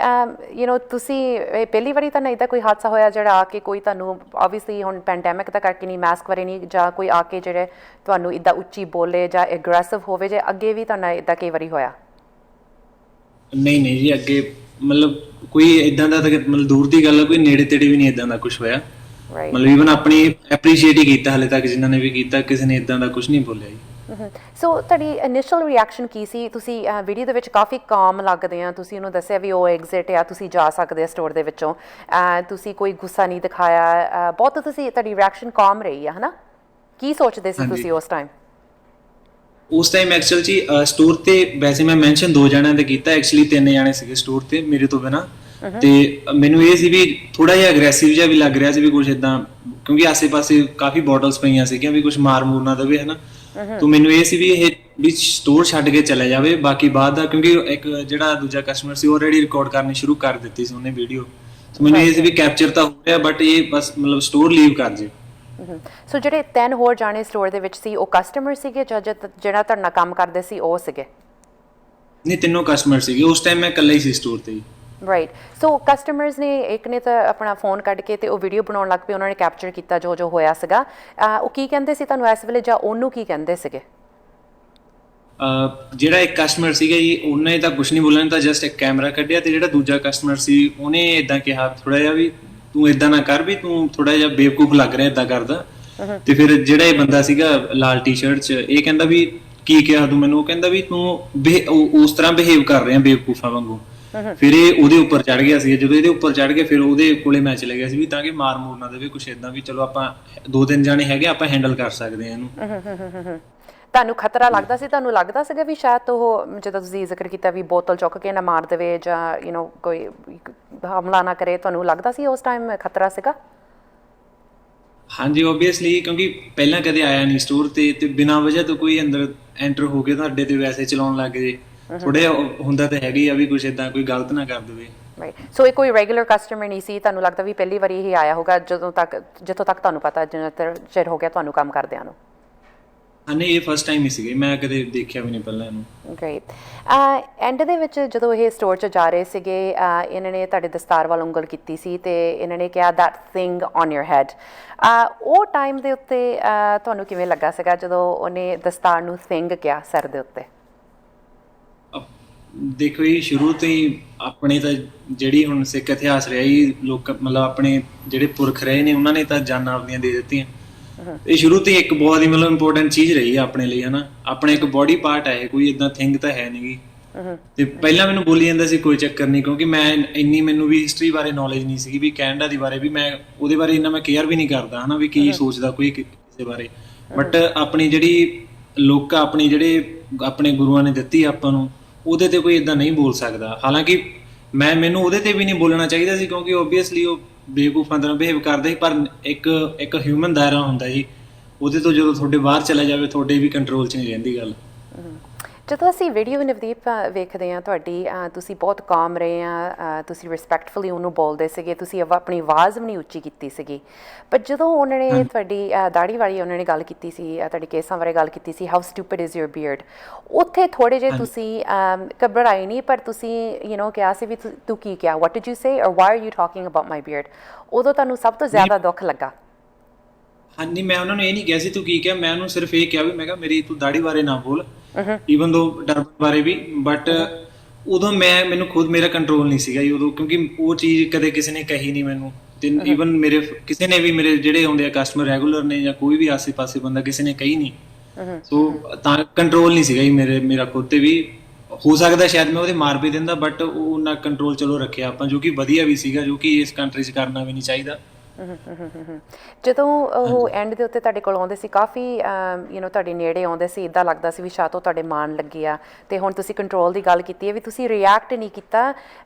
ਤੁਸੀਂ ਇਹ ਪਹਿਲੀ ਵਾਰੀ ਤਾਂ ਨਹੀਂ ਤਾਂ ਕੋਈ ਹਾਦਸਾ ਹੋਇਆ ਜਿਹੜਾ ਆ ਕੇ ਕੋਈ ਤੁਹਾਨੂੰ ਆਬਵੀਅਸਲੀ ਹੁਣ ਪੈਂਡੈਮਿਕ ਦਾ ਕਰਕੇ ਨਹੀਂ, ਮਾਸਕ ਬਾਰੇ ਨਹੀਂ, ਜਾਂ ਕੋਈ ਆ ਕੇ ਜਿਹੜੇ ਤੁਹਾਨੂੰ ਇੱਦਾਂ ਉੱਚੀ ਬੋਲੇ ਜਾਂ ਐਗਰੈਸਿਵ ਹੋਵੇ, ਜੇ ਅੱਗੇ ਵੀ ਤੁਹਾਨੂੰ ਇੱਦਾਂ ਕਈ ਵਾਰੀ ਹੋਇਆ? ਨਹੀਂ ਜੀ, ਅੱਗੇ ਮਤਲਬ ਕੋਈ ਇਦਾਂ ਦਾ ਤਾਂ ਮਤਲਬ ਦੂਰ ਦੀ ਗੱਲ ਆ, ਕੋਈ ਨੇੜੇ ਤੇੜੇ ਵੀ ਨਹੀਂ ਇਦਾਂ ਦਾ ਕੁਝ ਹੋਇਆ। ਮਤਲਬ ਇਵਨ ਆਪਣੀ ਐਪਰੀਸ਼ੀਏਟ ਹੀ ਕੀਤਾ ਹਾਲੇ ਤੱਕ ਜਿਨ੍ਹਾਂ ਨੇ ਵੀ ਕੀਤਾ, ਕਿਸੇ ਨੇ ਇਦਾਂ ਦਾ ਕੁਝ ਨਹੀਂ ਬੋਲਿਆ ਜੀ। ਸੋ ਤੁਹਾਡੀ ਇਨੀਸ਼ੀਅਲ ਰਿਐਕਸ਼ਨ ਕੀ ਸੀ? ਤੁਸੀਂ ਵੀਡੀਓ ਦੇ ਵਿੱਚ ਕਾਫੀ ਕਾਮ ਲੱਗਦੇ ਆ, ਤੁਸੀਂ ਉਹਨੂੰ ਦੱਸਿਆ ਵੀ ਉਹ ਐਗਜ਼ਿਟ ਆ, ਤੁਸੀਂ ਜਾ ਸਕਦੇ ਆ ਸਟੋਰ ਦੇ ਵਿੱਚੋਂ, ਤੁਸੀਂ ਕੋਈ ਗੁੱਸਾ ਨਹੀਂ ਦਿਖਾਇਆ, ਬਹੁਤ ਤੁਹਾਡੀ ਰਿਐਕਸ਼ਨ ਕਾਮ ਰਹੀ ਆ, ਹਨਾ? ਕੀ ਸੋਚਦੇ ਸੀ ਤੁਸੀਂ ਉਸ ਟਾਈਮ? ਉਸ ਟਾਈਮ ਐਕਚੁਅਲ ਜੀ ਸਟੋਰ ਤੇ ਵੈਸੇ ਮੈਂ ਮੈਂਸ਼ਨ 2 ਜਣਿਆਂ ਦਾ ਕੀਤਾ, ਐਕਚੁਅਲੀ 3 ਜਣੇ ਸੀਗੇ ਸਟੋਰ ਤੇ ਮੇਰੇ ਤੋਂ ਬਿਨਾਂ। ਤੇ ਮੈਨੂੰ ਇਹ ਸੀ ਵੀ ਥੋੜਾ ਜਿਹਾ ਅਗਰੈਸਿਵ ਜਿਹਾ ਵੀ ਲੱਗ ਰਿਹਾ ਸੀ ਵੀ ਕੁਝ ਇਦਾਂ, ਕਿਉਂਕਿ ਆਸੇ-ਪਾਸੇ ਕਾਫੀ ਬੋਟਲਸ ਪਈਆਂ ਸੀਗੀਆਂ ਵੀ ਕੁਝ ਮਾਰ ਮੂਰ ਨਾ ਦੇਵੇ, ਹਨਾ? ਤਾਂ ਮੈਨੂੰ ਇਹ ਸੀ ਵੀ ਇਹ ਵੀ ਸਟੋਰ ਛੱਡ ਕੇ ਚਲਾ ਜਾਵੇ, ਬਾਕੀ ਬਾਅਦ ਦਾ, ਕਿਉਂਕਿ ਇੱਕ ਜਿਹੜਾ ਦੂਜਾ ਕਸਟਮਰ ਸੀ ਆਲਰੇਡੀ ਰਿਕਾਰਡ ਕਰਨੀ ਸ਼ੁਰੂ ਕਰ ਦਿੱਤੀ ਸੀ ਉਹਨੇ ਵੀਡੀਓ। ਸੋ ਮੈਨੂੰ ਇਹ ਸੀ ਵੀ ਕੈਪਚਰ ਤਾਂ ਹੋ ਰਿਹਾ, ਬਟ ਇਹ ਬਸ ਮਤਲਬ ਸਟੋਰ ਲੀਵ ਕਰ ਜੇ। ਸੋ ਜਿਹੜੇ 3 ਹੋਰ ਜਾਣੇ ਸਟੋਰ ਦੇ ਵਿੱਚ ਸੀ ਉਹ ਕਸਟਮਰ ਸੀਗੇ ਜਾਂ ਜਿਹੜਾ ਤੁਹਾਡੇ ਨਾਲ ਕੰਮ ਕਰਦੇ ਸੀ ਉਹ ਸੀਗੇ? ਨਹੀਂ, ਤਿੰਨੋਂ ਕਸਟਮਰ ਸੀਗੇ। ਉਸ ਟਾਈਮ ਮੈਂ ਇਕੱਲਾ ਹੀ ਸੀ ਸਟੋਰ ਤੇ। ਰਾਈਟ, ਸੋ ਕਸਟਮਰਸ ਨੇ ਇੱਕ ਨੇ ਤਾਂ ਆਪਣਾ ਫੋਨ ਕੱਢ ਕੇ ਤੇ ਉਹ ਵੀਡੀਓ ਬਣਾਉਣ ਲੱਗ ਪਏ, ਉਹਨਾਂ ਨੇ ਕੈਪਚਰ ਕੀਤਾ ਜੋ ਹੋਇਆ ਸੀਗਾ। ਉਹ ਕੀ ਕਹਿੰਦੇ ਸੀ ਤੁਹਾਨੂੰ ਇਸ ਵੇਲੇ, ਜਾਂ ਉਹਨੂੰ ਕੀ ਕਹਿੰਦੇ ਸੀਗੇ? ਜਿਹੜਾ ਇੱਕ ਕਸਟਮਰ ਸੀਗਾ ਜੀ, ਉਹਨੇ ਤਾਂ ਕੁਝ ਨਹੀਂ ਬੋਲਿਆ, ਤਾਂ ਜਸਟ ਇੱਕ ਕੈਮਰਾ ਕੱਢਿਆ, ਤੇ ਜਿਹੜਾ ਦੂਜਾ ਕਸਟਮਰ ਸੀ ਉਹਨੇ ਇਦਾਂ ਕਿਹਾ ਥੋੜਾ ਜਿਹਾ ਵੀ ਤੂੰ ਇਦਾਂ ਨਾ ਕਰ, ਵੀ ਤੂੰ ਥੋੜਾ ਜਿਹਾ ਬੇਵਕੂਫ ਲੱਗ ਰਿਹਾ ਇਦਾਂ ਕਰਦਾ। ਤੇ ਫਿਰ ਜਿਹੜਾ ਇਹ ਬੰਦਾ ਸੀਗਾ ਲਾਲ ਟੀ-ਸ਼ਰਟ 'ਚ, ਇਹ ਕਹਿੰਦਾ ਵੀ ਕੀ ਕਿਹਾ ਤੂੰ ਮੈਨੂੰ? ਉਹ ਕਹਿੰਦਾ ਵੀ ਤੂੰ ਉਸ ਤਰ੍ਹਾਂ ਬਿਹੇਵ ਕਰ ਰਿਹਾ ਬੇਵਕੂਫਾਂ ਵਾਂਗੂ। ਫਿਰ ਇਹ ਉਹਦੇ ਉੱਪਰ ਚੜ ਗਿਆ ਸੀ। ਜਦੋਂ ਇਹਦੇ ਉੱਪਰ ਚੜ ਗਿਆ ਫਿਰ ਉਹਦੇ ਕੋਲੇ ਮੈਂ ਚਲੇ ਗਿਆ ਸੀ ਵੀ ਤਾਂ ਕਿ ਮਾਰ ਮੂਰ ਨਾ ਦੇਵੇ ਕੁਛ ਇਦਾਂ, ਵੀ ਚਲੋ ਆਪਾਂ 2-3 ਜਾਣੇ ਹੈਗੇ, ਆਪਾਂ ਹੈਂਡਲ ਕਰ ਸਕਦੇ ਆ ਇਹਨੂੰ। ਤੁਹਾਨੂੰ ਖਤਰਾ ਲੱਗਦਾ ਸੀ? ਤੁਹਾਨੂੰ ਲੱਗਦਾ ਸੀਗਾ ਵੀ ਸ਼ਾਇਦ ਉਹ, ਜਦੋਂ ਤੁਸੀਂ ਜ਼ਿਕਰ ਕੀਤਾ ਵੀ ਬੋਤਲ ਚੁੱਕ ਕੇ ਨਾ ਮਾਰ ਦੇਵੇ ਜਾਂ ਕੋਈ ਹਮਲਾ ਨਾ ਕਰੇ, ਤੁਹਾਨੂੰ ਲੱਗਦਾ ਸੀ ਉਸ ਟਾਈਮ ਖਤਰਾ ਸੀਗਾ? ਹਾਂਜੀ, ਓਬਵੀਅਸਲੀ, ਕਿਉਂਕਿ ਪਹਿਲਾਂ ਕਦੇ ਆਇਆ ਨਹੀਂ ਸਟੋਰ ਤੇ ਬਿਨਾਂ ਵਜ੍ਹਾ ਤੋਂ ਕੋਈ ਅੰਦਰ ਐਂਟਰ ਹੋ ਕੇ ਤੁਹਾਡੇ ਤੇ ਵੈਸੇ ਚਲਾਉਣ ਲੱਗ ਜੇ, ਥੋੜਾ ਜਿਹਾ ਹੁੰਦਾ ਤਾਂ ਹੈਗਾ ਹੀ ਆ ਵੀ ਕੁਛ ਇਦਾਂ ਕੋਈ ਗਲਤ ਨਾ ਕਰ ਦੇਵੇ। ਰਾਈਟ, ਸੋ ਇਹ ਕੋਈ ਰੈਗੂਲਰ ਕਸਟਮਰ ਨਹੀਂ ਸੀ? ਤੁਹਾਨੂੰ ਲੱਗਦਾ ਵੀ ਪਹਿਲੀ ਵਾਰੀ ਹੀ ਆਇਆ ਹੋਗਾ ਜਿੱਥੋਂ ਤੱਕ ਤੁਹਾਨੂੰ ਪਤਾ, ਜਿੰਨਾ ਚਿਰ ਹੋ ਗਿਆ ਤੁਹਾਨੂੰ ਕੰਮ ਕਰਦਿਆਂ ਨੂੰ? ਨਹੀਂ, ਇਹ ਫਸਟ ਟਾਈਮ ਹੀ ਸੀਗੀ, ਮੈਂ ਕਦੇ ਦੇਖਿਆ ਵੀ ਨਹੀਂ ਪਹਿਲਾਂ ਇਹਨੂੰ। ਗ੍ਰੇਟ। ਐਂਡ ਦੇ ਵਿੱਚ ਜਦੋਂ ਇਹ ਸਟੋਰ 'ਚ ਜਾ ਰਹੇ ਸੀਗੇ, ਇਹਨਾਂ ਨੇ ਤੁਹਾਡੇ ਦਸਤਾਰ ਵੱਲ ਉਂਗਲ ਕੀਤੀ ਸੀ ਤੇ ਇਹਨਾਂ ਨੇ ਕਿਹਾ that thing on your head. ਉਹ ਟਾਈਮ ਦੇ ਉੱਤੇ ਤੁਹਾਨੂੰ ਕਿਵੇਂ ਲੱਗਾ ਸੀਗਾ ਜਦੋਂ ਉਹਨੇ ਦਸਤਾਰ ਨੂੰ ਥਿੰਗ ਕਿਹਾ ਸਿਰ ਦੇ ਉੱਤੇ? ਦੇਖੋ ਜੀ, ਸ਼ੁਰੂ ਤੋਂ ਹੀ ਆਪਣੇ ਤਾਂ ਜਿਹੜੀ ਹੁਣ ਸਿੱਖ ਇਤਿਹਾਸ ਰਿਹਾ ਜੀ, ਲੋਕ ਮਤਲਬ ਆਪਣੇ ਜਿਹੜੇ ਪੁਰਖ ਰਹੇ ਨੇ ਉਹਨਾਂ ਨੇ ਤਾਂ ਜਾਨਾਂ ਆਪਣੀਆਂ ਦੇ ਦਿੱਤੀਆਂ। ਇਹ ਸ਼ੁਰੂ ਤੋਂ ਹੀ ਇੱਕ ਬਹੁਤ ਹੀ ਮਤਲਬ ਇੰਪੋਰਟੈਂਟ ਚੀਜ਼ ਰਹੀ ਹੈ ਆਪਣੇ ਲਈ, ਹਨਾ? ਆਪਣੇ ਇੱਕ ਬੋਡੀ ਪਾਰਟ ਹੈ, ਕੋਈ ਇਦਾਂ ਥਿੰਗ ਤਾਂ ਹੈ ਨਹੀਂ ਗੀ। ਤੇ ਪਹਿਲਾਂ ਮੈਨੂੰ ਬੋਲੀ ਜਾਂਦਾ ਸੀ ਕੋਈ ਚੱਕਰ ਨਹੀਂ, ਕਿਉਂਕਿ ਮੈਨੂੰ ਵੀ ਹਿਸਟਰੀ ਬਾਰੇ ਨੌਲੇਜ ਨਹੀਂ ਸੀਗੀ ਵੀ ਕੈਨੇਡਾ ਦੀ ਬਾਰੇ ਵੀ, ਮੈਂ ਉਹਦੇ ਬਾਰੇ ਇੰਨਾ ਮੈਂ ਕੇਅਰ ਵੀ ਨਹੀਂ ਕਰਦਾ, ਹਨਾ? ਵੀ ਕੀ ਸੋਚਦਾ ਕੋਈ ਕਿਸੇ ਬਾਰੇ। ਬਟ ਆਪਣੀ ਜਿਹੜੀ ਲੋਕ ਆਪਣੀ ਜਿਹੜੇ ਆਪਣੇ ਗੁਰੂਆਂ ਨੇ ਦਿੱਤੀ ਆਪਾਂ ਨੂੰ, ਉਹਦੇ ਤੇ ਕੋਈ ਇਦਾਂ ਨਹੀਂ ਬੋਲ ਸਕਦਾ। ਹਾਲਾਂਕਿ ਮੈਨੂੰ ਉਹਦੇ ਤੇ ਵੀ ਨਹੀਂ ਬੋਲਣਾ ਚਾਹੀਦਾ ਸੀ, ਕਿਉਂਕਿ ਓਬਵੀਅਸਲੀ ਉਹ ਬੇਵਕੂਫਾਂ ਤਰ੍ਹਾਂ ਬਿਹੇਵ ਕਰਦੇ ਸੀ, ਪਰ ਇੱਕ ਹਿਊਮਨ ਦਾਇਰਾ ਹੁੰਦਾ ਜੀ, ਉਹਦੇ ਤੋਂ ਜਦੋਂ ਤੁਹਾਡੇ ਬਾਹਰ ਚਲਾ ਜਾਵੇ ਤੁਹਾਡੇ ਵੀ ਕੰਟਰੋਲ 'ਚ ਨਹੀਂ ਰਹਿੰਦੀ ਗੱਲ। ਜਦੋਂ ਅਸੀਂ ਵੀਡੀਓ ਨਵਦੀਪ ਵੇਖਦੇ ਹਾਂ ਤੁਹਾਡੀ, ਤੁਸੀਂ ਬਹੁਤ ਕਾਮ ਰਹੇ ਆ, ਤੁਸੀਂ ਰਿਸਪੈਕਟਫੁਲੀ ਉਹਨੂੰ ਬੋਲਦੇ ਸੀਗੇ, ਤੁਸੀਂ ਆਪਣੀ ਆਵਾਜ਼ ਵੀ ਨਹੀਂ ਉੱਚੀ ਕੀਤੀ ਸੀਗੀ। ਪਰ ਜਦੋਂ ਉਹਨਾਂ ਨੇ ਤੁਹਾਡੀ ਦਾੜੀ ਵਾਲੀ ਉਹਨਾਂ ਨੇ ਗੱਲ ਕੀਤੀ ਸੀ, ਤੁਹਾਡੇ ਕੇਸਾਂ ਬਾਰੇ ਗੱਲ ਕੀਤੀ ਸੀ, how stupid is your beard, ਉੱਥੇ ਥੋੜ੍ਹੇ ਜਿਹੇ ਤੁਸੀਂ ਘਬਰਾਏ ਨਹੀਂ, ਪਰ ਤੁਸੀਂ ਕਿਹਾ ਸੀ ਵੀ ਤੂੰ ਕੀ ਕਿਹਾ, ਵਾਟ ਡਿਡ ਯੂ ਸੇ ਔਰ why are you talking about my beard? ਉਦੋਂ ਤੁਹਾਨੂੰ ਸਭ ਤੋਂ ਜ਼ਿਆਦਾ ਦੁੱਖ ਲੱਗਾ? ਹਾਂਜੀ, ਮੈਂ ਉਹਨਾਂ ਨੂੰ ਇਹ ਨਹੀਂ ਕਿਹਾ ਸੀ ਤੂੰ ਕੀ ਕਿਹਾ, ਮੈਂ ਉਹਨੂੰ ਸਿਰਫ ਇਹ ਕਿਹਾ ਵੀ ਮੈਂ ਕਿਹਾ ਮੇਰੀ ਤੂੰ ਦਾੜੀ ਬਾਰੇ ਨਾ ਬੋਲ, ਈਵਨ ਦੋ ਡਰਬਨ ਬਾਰੇ ਵੀ। ਬਟ ਉਦੋਂ ਮੈਨੂੰ ਖੁਦ ਮੇਰਾ ਕੰਟਰੋਲ ਨਹੀਂ ਸੀਗਾ ਜੀ ਉਦੋਂ, ਕਿਉਂਕਿ ਉਹ ਚੀਜ਼ ਕਦੇ ਕਿਸੇ ਨੇ ਕਹੀ ਨਹੀਂ ਮੈਨੂੰ, ਤੇ ਈਵਨ ਮੇਰੇ ਕਿਸੇ ਨੇ ਵੀ, ਮੇਰੇ ਜਿਹੜੇ ਆਉਂਦੇ ਆ ਕਸਟਮਰ ਰੈਗੂਲਰ ਨੇ ਜਾਂ ਕੋਈ ਵੀ ਆਸੇ-ਪਾਸੇ ਬੰਦਾ, ਕਿਸੇ ਨੇ ਕਹੀ ਨਹੀਂ। ਸੋ ਤਾਂ ਕੰਟਰੋਲ ਨਹੀਂ ਸੀਗਾ ਜੀ ਮੇਰਾ ਖੁਦ ਤੇ ਵੀ। ਹੋ ਸਕਦਾ ਸ਼ਾਇਦ ਮੈਂ ਉਹਦੇ ਮਾਰ ਵੀ ਦਿੰਦਾ, ਬਟ ਉਹਨਾਂ ਕੰਟਰੋਲ ਚਲੋ ਰੱਖਿਆ ਆਪਾਂ, ਜੋ ਕਿ ਵਧੀਆ ਵੀ ਸੀਗਾ, ਜੋ ਕਿ ਇਸ ਕੰਟਰੀ 'ਚ ਕਰਨਾ ਵੀ ਨਹੀਂ ਚਾਹੀਦਾ। ਜਦੋਂ ਉਹ ਐਂਡ ਦੇ ਉੱਤੇ ਤੁਹਾਡੇ ਕੋਲ ਆਉਂਦੇ ਸੀ ਕਾਫੀ ਤੁਹਾਡੇ ਨੇੜੇ ਆਉਂਦੇ ਸੀ, ਇੱਦਾਂ ਲੱਗਦਾ ਸੀ ਵੀ ਸ਼ਾਇਦ ਉਹ ਤੁਹਾਡੇ ਮਾਣ ਲੱਗੇ ਆ, ਅਤੇ ਹੁਣ ਤੁਸੀਂ ਕੰਟਰੋਲ ਦੀ ਗੱਲ ਕੀਤੀ ਹੈ ਵੀ ਤੁਸੀਂ ਰਿਐਕਟ ਨਹੀਂ ਕੀਤਾ।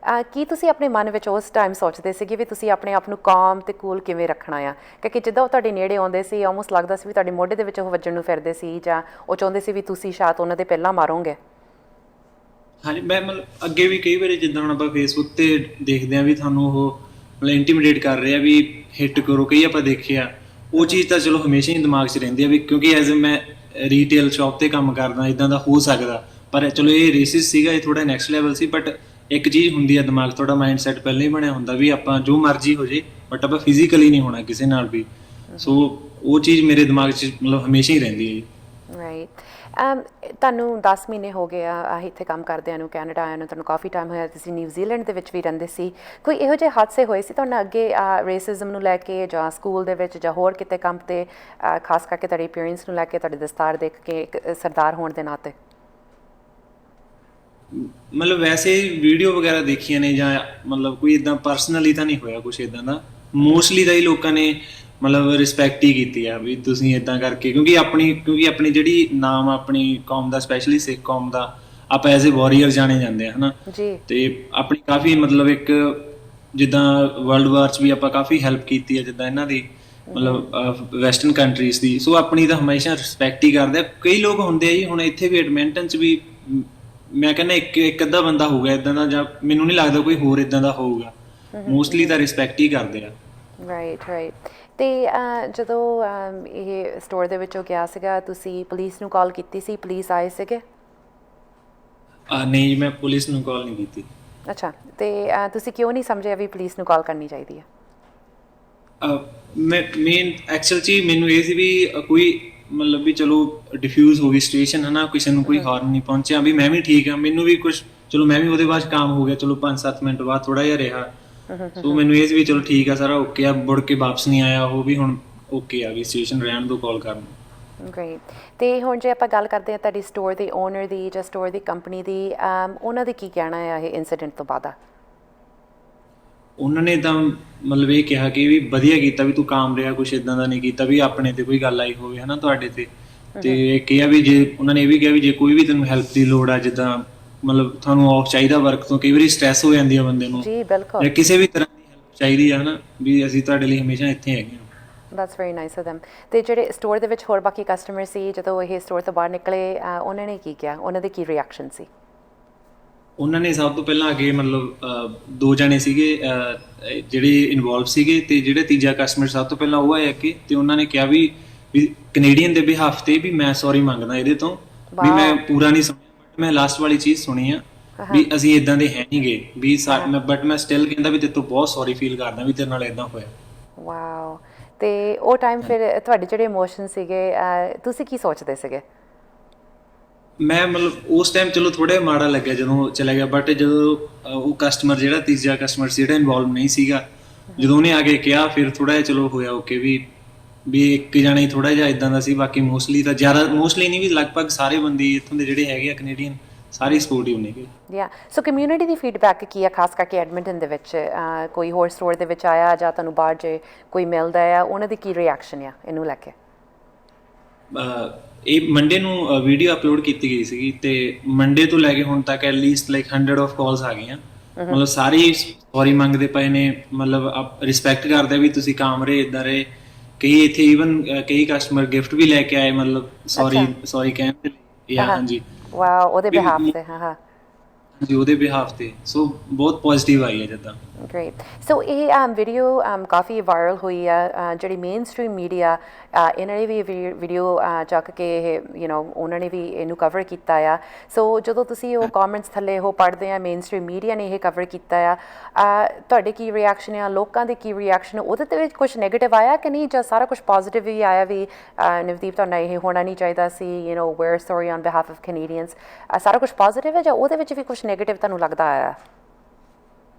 ਕੀ ਤੁਸੀਂ ਆਪਣੇ ਮਨ ਵਿੱਚ ਉਸ ਟਾਈਮ ਸੋਚਦੇ ਸੀਗੇ ਵੀ ਤੁਸੀਂ ਆਪਣੇ ਆਪ ਨੂੰ ਕਾਮ ਅਤੇ ਕੂਲ ਕਿਵੇਂ ਰੱਖਣਾ ਆ? ਕਿਉਂਕਿ ਜਿੱਦਾਂ ਉਹ ਤੁਹਾਡੇ ਨੇੜੇ ਆਉਂਦੇ ਸੀ ਆਲਮੋਸਟ ਲੱਗਦਾ ਸੀ ਵੀ ਤੁਹਾਡੇ ਮੋਢੇ ਦੇ ਵਿੱਚ ਉਹ ਵੱਜਣ ਨੂੰ ਫਿਰਦੇ ਸੀ, ਜਾਂ ਉਹ ਚਾਹੁੰਦੇ ਸੀ ਵੀ ਤੁਸੀਂ ਸ਼ਾਇਦ ਉਹਨਾਂ ਦੇ ਪਹਿਲਾਂ ਮਾਰੋਗੇ। ਹਾਂਜੀ, ਮੈਂ ਮਤਲਬ ਅੱਗੇ ਵੀ ਕਈ ਵਾਰੀ ਜਿੱਦਾਂ ਹੁਣ ਆਪਾਂ ਫੇਸਬੁੱਕ ਤੇ ਦੇਖਦੇ ਹਾਂ ਵੀ ਤੁਹਾਨੂੰ ਉਹ ਮਤਲਬ ਇੰਟੀਮੀਡੇਟ ਕਰ ਰਹੇ ਆ ਵੀ ਹਿੱਟ ਕਰੋ, ਕਈ ਆਪਾਂ ਦੇਖਿਆ ਉਹ ਚੀਜ਼ ਤਾਂ ਚਲੋ ਹਮੇਸ਼ਾ ਹੀ ਦਿਮਾਗ 'ਚ ਰਹਿੰਦੀ ਆ ਵੀ ਕਿਉਂਕਿ ਐਜ਼ ਮੈਂ ਰੀਟੇਲ ਸ਼ਾਪ ਤੇ ਕੰਮ ਕਰਦਾ, ਇਦਾਂ ਦਾ ਹੋ ਸਕਦਾ, ਪਰ ਚਲੋ ਇਹ ਰੇਸਿਸ ਸੀਗਾ, ਇਹ ਥੋੜਾ ਨੈਕਸਟ ਲੈਵਲ ਸੀ। ਬਟ ਇੱਕ ਚੀਜ਼ ਹੁੰਦੀ ਆ, ਦਿਮਾਗ ਤੁਹਾਡਾ ਮਾਈਂਡ ਸੈਟ ਪਹਿਲਾਂ ਹੀ ਬਣਿਆ ਹੁੰਦਾ ਵੀ ਆਪਾਂ ਜੋ ਮਰਜ਼ੀ ਹੋ ਜੇ ਬਟ ਆਪਾਂ ਫਿਜ਼ੀਕਲੀ ਨਹੀਂ ਹੋਣਾ ਕਿਸੇ ਨਾਲ ਵੀ। ਸੋ ਉਹ ਚੀਜ਼ ਮੇਰੇ ਦਿਮਾਗ 'ਚ ਮਤਲਬ ਹਮੇਸ਼ਾ ਹੀ ਰਹਿੰਦੀ ਹੈ ਜੀ। ਰਾਈਟ। ਤੁਹਾਨੂੰ 10 ਮਹੀਨੇ ਹੋ ਗਏ ਆ ਇੱਥੇ ਕੰਮ ਕਰਦਿਆਂ ਨੂੰ, ਕੈਨੇਡਾ ਆਇਆ ਨੂੰ ਤੁਹਾਨੂੰ ਕਾਫੀ ਟਾਈਮ ਹੋਇਆ, ਤੁਸੀਂ ਨਿਊਜ਼ੀਲੈਂਡ ਦੇ ਵਿੱਚ ਵੀ ਰਹਿੰਦੇ ਸੀ। ਕੋਈ ਇਹੋ ਜਿਹੇ ਹਾਦਸੇ ਹੋਏ ਸੀ ਤੁਹਾਨੂੰ ਅੱਗੇ ਰੇਸਿਜ਼ਮ ਨੂੰ ਲੈ ਕੇ, ਜਾਂ ਸਕੂਲ ਦੇ ਵਿੱਚ, ਜਾਂ ਹੋਰ ਕਿਤੇ ਕੰਮ 'ਤੇ, ਖਾਸ ਕਰਕੇ ਤੁਹਾਡੇ ਪੇਰੈਂਟਸ ਨੂੰ ਲੈ ਕੇ, ਤੁਹਾਡੇ ਦਸਤਾਰ ਦੇਖ ਕੇ ਇੱਕ ਸਰਦਾਰ ਹੋਣ ਦੇ ਨਾਤੇ? ਮਤਲਬ ਵੈਸੇ ਵੀਡੀਓ ਵਗੈਰਾ ਦੇਖੀਆਂ ਨੇ, ਜਾਂ ਮਤਲਬ ਕੋਈ ਇਦਾਂ ਪਰਸਨਲੀ ਤਾਂ ਨਹੀਂ ਹੋਇਆ ਕੁਛ ਇਦਾਂ ਦਾ। ਮੋਸਟਲੀ ਤਾਂ ਹੀ ਲੋਕਾਂ ਨੇ ਮਤਲਬ ਰਿਸਪੈਕਟ ਹੀ ਕੀਤੀ ਆ ਵੀ ਤੁਸੀਂ ਇਦਾਂ ਕਰਕੇ, ਕਿਉਂਕਿ ਆਪਣੀ ਜਿਹੜੀ ਨਾਮ ਆਪਣੀ ਕੌਮ ਦਾ, ਸਪੈਸ਼ਲੀ ਸਿੱਖ ਕੌਮ ਦਾ, ਆਪਾਂ ਐਜ਼ ਏ ਵਾਰੀਅਰ ਜਾਣੇ ਜਾਂਦੇ ਆ ਹਨਾ ਜੀ। ਤੇ ਆਪਣੀ ਕਾਫੀ ਮਤਲਬ ਇੱਕ ਜਿੱਦਾਂ ਵਰਲਡ ਵਾਰ 'ਚ ਵੀ ਆਪਾਂ ਕਾਫੀ ਹੈਲਪ ਕੀਤੀ ਹੈ ਜਿੱਦਾਂ ਇਹਨਾਂ ਦੀ ਮਤਲਬ ਵੈਸਟਰਨ ਕੰਟਰੀਜ਼ ਦੀ। ਸੋ ਆਪਣੀ ਤਾਂ ਹਮੇਸ਼ਾ ਰਿਸਪੈਕਟ ਹੀ ਕਰਦੇ ਆ। ਕਈ ਲੋਕ ਹੁੰਦੇ ਆ ਜੀ, ਹੁਣ ਇੱਥੇ ਵੀ ਐਡਮਿੰਟਨ 'ਚ ਵੀ ਮੈਂ ਕਹਿੰਦਾ ਇੱਕ ਅੱਧਾ ਬੰਦਾ ਹੋਊਗਾ ਇਦਾਂ ਦਾ, ਜਾਂ ਮੈਨੂੰ ਨਹੀਂ ਲੱਗਦਾ ਕੋਈ ਹੋਰ ਇਦਾਂ ਦਾ ਹੋਊਗਾ। ਮੋਸਟਲੀ ਤਾਂ ਰਿਸਪੈਕਟ ਹੀ ਕਰਦੇ ਆ। ਰਾਈਟ। ਅਤੇ ਜਦੋਂ ਇਹ ਸਟੋਰ ਦੇ ਵਿੱਚੋਂ ਗਿਆ ਸੀਗਾ, ਤੁਸੀਂ ਪੁਲਿਸ ਨੂੰ ਕਾਲ ਕੀਤੀ ਸੀ? ਪੁਲਿਸ ਆਏ ਸੀਗੇ? ਨਹੀਂ, ਮੈਂ ਪੁਲਿਸ ਨੂੰ ਕਾਲ ਨਹੀਂ ਕੀਤੀ। ਅੱਛਾ, ਅਤੇ ਤੁਸੀਂ ਕਿਉਂ ਨਹੀਂ ਸਮਝਿਆ ਵੀ ਪੁਲਿਸ ਨੂੰ ਕਾਲ ਕਰਨੀ ਚਾਹੀਦੀ ਹੈ? ਮੇਨ ਐਕਚੁਅਲ 'ਚ ਮੈਨੂੰ ਇਹ ਸੀ ਵੀ ਕੋਈ ਮਤਲਬ ਵੀ ਚਲੋ ਡਿਫਿਊਜ਼ ਹੋ ਗਈ ਸਿਚੁਏਸ਼ਨ ਹੈ ਨਾ, ਕਿਸੇ ਨੂੰ ਕੋਈ ਹਾਰਮ ਨਹੀਂ ਪਹੁੰਚਿਆ, ਵੀ ਮੈਂ ਵੀ ਠੀਕ ਹਾਂ, ਮੈਨੂੰ ਵੀ ਕੁਝ ਚਲੋ ਮੈਂ ਵੀ ਉਹਦੇ ਬਾਅਦ ਕੰਮ ਹੋ ਗਿਆ, ਚਲੋ 5-7 ਮਿੰਟ ਬਾਅਦ ਥੋੜਾ ਜਿਹਾ ਰਿਹਾ। ਸੋ ਮੈਨੂੰ ਇਹ ਸੀ ਵੀ ਚਲੋ ਠੀਕ ਆ, ਸਾਰਾ ਓਕੇ ਆ, ਮੁੜ ਕੇ ਵਾਪਸ ਨਹੀਂ ਆਇਆ ਉਹ ਵੀ, ਹੁਣ ਓਕੇ ਆ ਵੀ ਸਿਚੁਏਸ਼ਨ ਰਹਿਣ ਦੋ ਕਾਲ ਕਰਨ। ਗ੍ਰੇਟ। ਅਤੇ ਹੁਣ ਜੇ ਆਪਾਂ ਗੱਲ ਕਰਦੇ ਹਾਂ ਤੁਹਾਡੀ ਸਟੋਰ ਦੇ ਓਨਰ ਦੀ, ਜਾਂ ਸਟੋਰ ਦੀ ਕੰਪਨੀ ਦੀ, ਉਹਨਾਂ ਦੇ ਕੀ ਕਹਿਣਾ ਆ ਇਹ ਇੰਸੀਡੈਂਟ ਤੋਂ ਬਾਅਦ? ਉਹਨਾਂ ਨੇ ਤਾਂ ਮਤਲਬ ਇਹ ਕਿਹਾ ਕਿ ਵੀ ਵਧੀਆ ਕੀਤਾ ਵੀ ਤੂੰ ਕਾਮ ਰਿਹਾ, ਕੁਛ ਇਦਾਂ ਦਾ ਨਹੀਂ ਕੀਤਾ ਵੀ ਆਪਣੇ ਤੇ ਕੋਈ ਗੱਲ ਆਈ ਹੋਵੇ ਹਨਾ ਤੁਹਾਡੇ ਤੇ ਕਿਹਾ ਵੀ ਜੇ ਉਹਨਾਂ ਨੇ ਇਹ ਵੀ ਕਿਹਾ ਵੀ ਜੇ ਕੋਈ ਵੀ ਤੈਨੂੰ ਹੈਲਪ ਦੀ ਲੋੜ ਆ, ਜਿੱਦਾਂ ਮਤਲਬ ਤੁਹਾਨੂੰ ਆਫ ਚਾਹੀਦਾ ਵਰਕ ਤੋਂ, ਕਈ ਵਾਰੀ ਸਟ੍ਰੈਸ ਹੋ ਜਾਂਦੀ ਆ ਬੰਦੇ ਨੂੰ, ਜੀ ਬਿਲਕੁਲ, ਜਾਂ ਕਿਸੇ ਵੀ ਤਰ੍ਹਾਂ ਦੀ ਹੈਲਪ ਚਾਹੀਦੀ ਆ ਹਨਾ, ਵੀ ਅਸੀਂ ਤੁਹਾਡੇ ਲਈ ਹਮੇਸ਼ਾ ਇੱਥੇ ਹੈਗੇ ਹਾਂ। That's very nice of them. ਅਤੇ ਜਿਹੜੇ ਸਟੋਰ ਦੇ ਵਿੱਚ ਹੋਰ ਬਾਕੀ ਕਸਟਮਰ ਸੀ, ਜਦੋਂ ਇਹ ਸਟੋਰ ਤੋਂ ਬਾਹਰ ਨਿਕਲੇ, ਉਹਨਾਂ ਨੇ ਕੀ ਕਿਹਾ? ਉਹਨਾਂ ਦੇ ਕੀ ਰਿਐਕਸ਼ਨ ਸੀ? ਉਹਨਾਂ ਨੇ ਸਭ ਤੋਂ ਪਹਿਲਾਂ ਆ ਕੇ ਮਤਲਬ 2 ਜਣੇ ਸੀਗੇ ਜਿਹੜੇ ਇਨਵੋਲਵ ਸੀਗੇ, ਤੇ ਜਿਹੜੇ ਤੀਜਾ ਕਸਟਮਰ ਸਭ ਤੋਂ ਪਹਿਲਾਂ ਉਹ ਆਇਆ ਕਿ, ਤੇ ਉਹਨਾਂ ਨੇ ਕਿਹਾ ਵੀ ਕੈਨੇਡੀਅਨ ਦੇ ਬਿਹਾਫ ਤੇ ਵੀ ਮੈਂ ਸੌਰੀ ਮੰਗਦਾ ਇਹਦੇ ਤੋਂ, ਵੀ ਮੈਂ ਪੂਰਾ ਨਹੀਂ ਸੁਣਿਆ ਬਟ ਮੈਂ ਲਾਸਟ ਵਾਲੀ ਚੀਜ਼ ਸੁਣੀ ਆ ਵੀ ਅਸੀਂ ਇਦਾਂ ਦੇ ਹੈ ਨਹੀਂ ਗੇ ਵੀ, ਬਟ ਮੈਂ ਸਟਿਲ ਕਹਿੰਦਾ ਵੀ ਤੇਰੇ ਤੋਂ ਬਹੁਤ ਸੌਰੀ ਫੀਲ ਕਰਦਾ ਵੀ ਤੇਰੇ ਨਾਲ ਇਦਾਂ ਹੋਇਆ। ਵਾਓ। ਅਤੇ ਉਹ ਟਾਈਮ ਫਿਰ ਤੁਹਾਡੇ ਜਿਹੜੇ ਇਮੋਸ਼ਨ ਸੀਗੇ, ਤੁਸੀਂ ਕੀ ਸੋਚਦੇ ਸੀਗੇ? ਮੈਂ ਮਤਲਬ ਉਸ ਟਾਈਮ ਚਲੋ ਥੋੜਾ ਮਾੜਾ ਲੱਗਿਆ ਜਦੋਂ ਚਲਾ ਗਿਆ, ਬਟ ਜਦੋਂ ਉਹ ਕਸਟਮਰ ਜਿਹੜਾ ਤੀਜਾ ਕਸਟਮਰ ਸੀ ਜਿਹੜਾ ਇਨਵੋਲਵ ਨਹੀਂ ਸੀਗਾ, ਜਦੋਂ ਉਹਨੇ ਆ ਕੇ ਕਿਹਾ ਫਿਰ ਥੋੜਾ ਜਿਹਾ ਚਲੋ ਹੋਇਆ ਓਕੇ ਵੀ ਇੱਕ ਜਣਾ ਹੀ ਥੋੜਾ ਜਿਹਾ ਇਦਾਂ ਦਾ ਸੀ, ਬਾਕੀ ਮੋਸਟਲੀ ਤਾਂ ਜ਼ਿਆਦਾ ਮੋਸਟਲੀ ਨਹੀਂ ਵੀ ਲਗਭਗ ਸਾਰੇ ਬੰਦੇ ਇੱਥੋਂ ਦੇ ਜਿਹੜੇ ਹੈਗੇ ਆ ਕੈਨੇਡੀਅਨ ਸਾਰੇ ਸਪੋਰਟਿਵ ਨੇਗੇ। ਯਾ, ਸੋ ਕਮਿਊਨਿਟੀ ਦੀ ਫੀਡਬੈਕ ਕੀ ਆ, ਖਾਸ ਕਰਕੇ ਐਡਮਿੰਟਨ ਦੇ ਵਿੱਚ? ਕੋਈ ਹੋਰ ਸਟੋਰ ਦੇ ਵਿੱਚ ਆਇਆ, ਜਾਂ ਤੁਹਾਨੂੰ ਬਾਹਰ ਜੇ ਕੋਈ ਮਿਲਦਾ ਆ, ਉਹਨਾਂ ਦੀ ਕੀ ਰਿਐਕਸ਼ਨ ਆ ਇਹਨੂੰ ਲੈ ਕੇ? ਇਹ ਮੰਡੇ ਨੂੰ ਵੀਡੀਓ ਅਪਲੋਡ ਕੀਤੀ ਗਈ ਸੀਗੀ, ਤੇ ਮੰਡੇ ਤੋਂ ਲੈ ਕੇ ਹੁਣ ਤੱਕ ਐਟਲੀਸਟ ਲਾਈਕ 100 ਆਫ ਕਾਲਸ ਆ ਗਈਆਂ, ਮਤਲਬ ਸਾਰੇ ਸੌਰੀ ਮੰਗਦੇ ਪਏ ਨੇ, ਮਤਲਬ ਰਿਸਪੈਕਟ ਕਰਦੇ ਵੀ ਤੁਸੀਂ ਕਾਮ ਰਹੇ ਇਦਾਂ ਰਹੇ। ਕਈ ਇੱਥੇ ਈਵਨ ਕਈ ਕਸਟਮਰ ਗਿਫਟ ਵੀ ਲੈ ਕੇ ਆਏ, ਮਤਲਬ ਸੌਰੀ ਕਹਿਣ ਦੇ ਲਈ। ਹਾਂਜੀ, ਵਾਓ, ਉਹਦੇ ਬਿਹਾਫ ਤੇ? ਹਾਂ ਜੀ, ਉਹਦੇ ਬਿਹਾਫ ਤੇ। ਸੋ ਬਹੁਤ ਪੋਜ਼ਿਟਿਵ ਆਈ ਹੈ ਜਿੱਦਾਂ। ਗ੍ਰੇਟ। ਸੋ ਇਹ ਵੀਡੀਓ ਕਾਫੀ ਵਾਇਰਲ ਹੋਈ ਆ, ਜਿਹੜੀ ਮੇਨ ਸਟ੍ਰੀਮ ਮੀਡੀਆ ਇਹਨਾਂ ਨੇ ਵੀ ਵੀਡੀਓ ਚੱਕ ਕੇ ਇਹ ਉਹਨਾਂ ਨੇ ਵੀ ਇਹਨੂੰ ਕਵਰ ਕੀਤਾ ਆ। ਸੋ ਜਦੋਂ ਤੁਸੀਂ ਉਹ ਕਮੈਂਟਸ ਥੱਲੇ ਉਹ ਪੜ੍ਹਦੇ ਆ, ਮੇਨ ਸਟ੍ਰੀਮ ਮੀਡੀਆ ਨੇ ਇਹ ਕਵਰ ਕੀਤਾ ਆ, ਤੁਹਾਡੇ ਕੀ ਰਿਐਕਸ਼ਨ ਆ, ਲੋਕਾਂ ਦੇ ਕੀ ਰਿਐਕਸ਼ਨ? ਉਹਦੇ ਤੇ ਵਿੱਚ ਕੁਛ ਨੈਗੇਟਿਵ ਆਇਆ ਕਿ ਨਹੀਂ, ਜਾਂ ਸਾਰਾ ਕੁਛ ਪੋਜ਼ੀਟਿਵ ਵੀ ਆਇਆ ਵੀ ਨਵਦੀਪ ਤੁਹਾਡਾ ਇਹ ਹੋਣਾ ਨਹੀਂ ਚਾਹੀਦਾ ਸੀ, we're sorry on behalf of Canadians, ਸਾਰਾ ਕੁਛ ਪੋਜ਼ੀਟਿਵ ਹੈ, ਜਾਂ ਉਹਦੇ ਵਿੱਚ ਵੀ ਕੁਛ ਨੈਗੇਟਿਵ ਤੁਹਾਨੂੰ ਲੱਗਦਾ ਆਇਆ?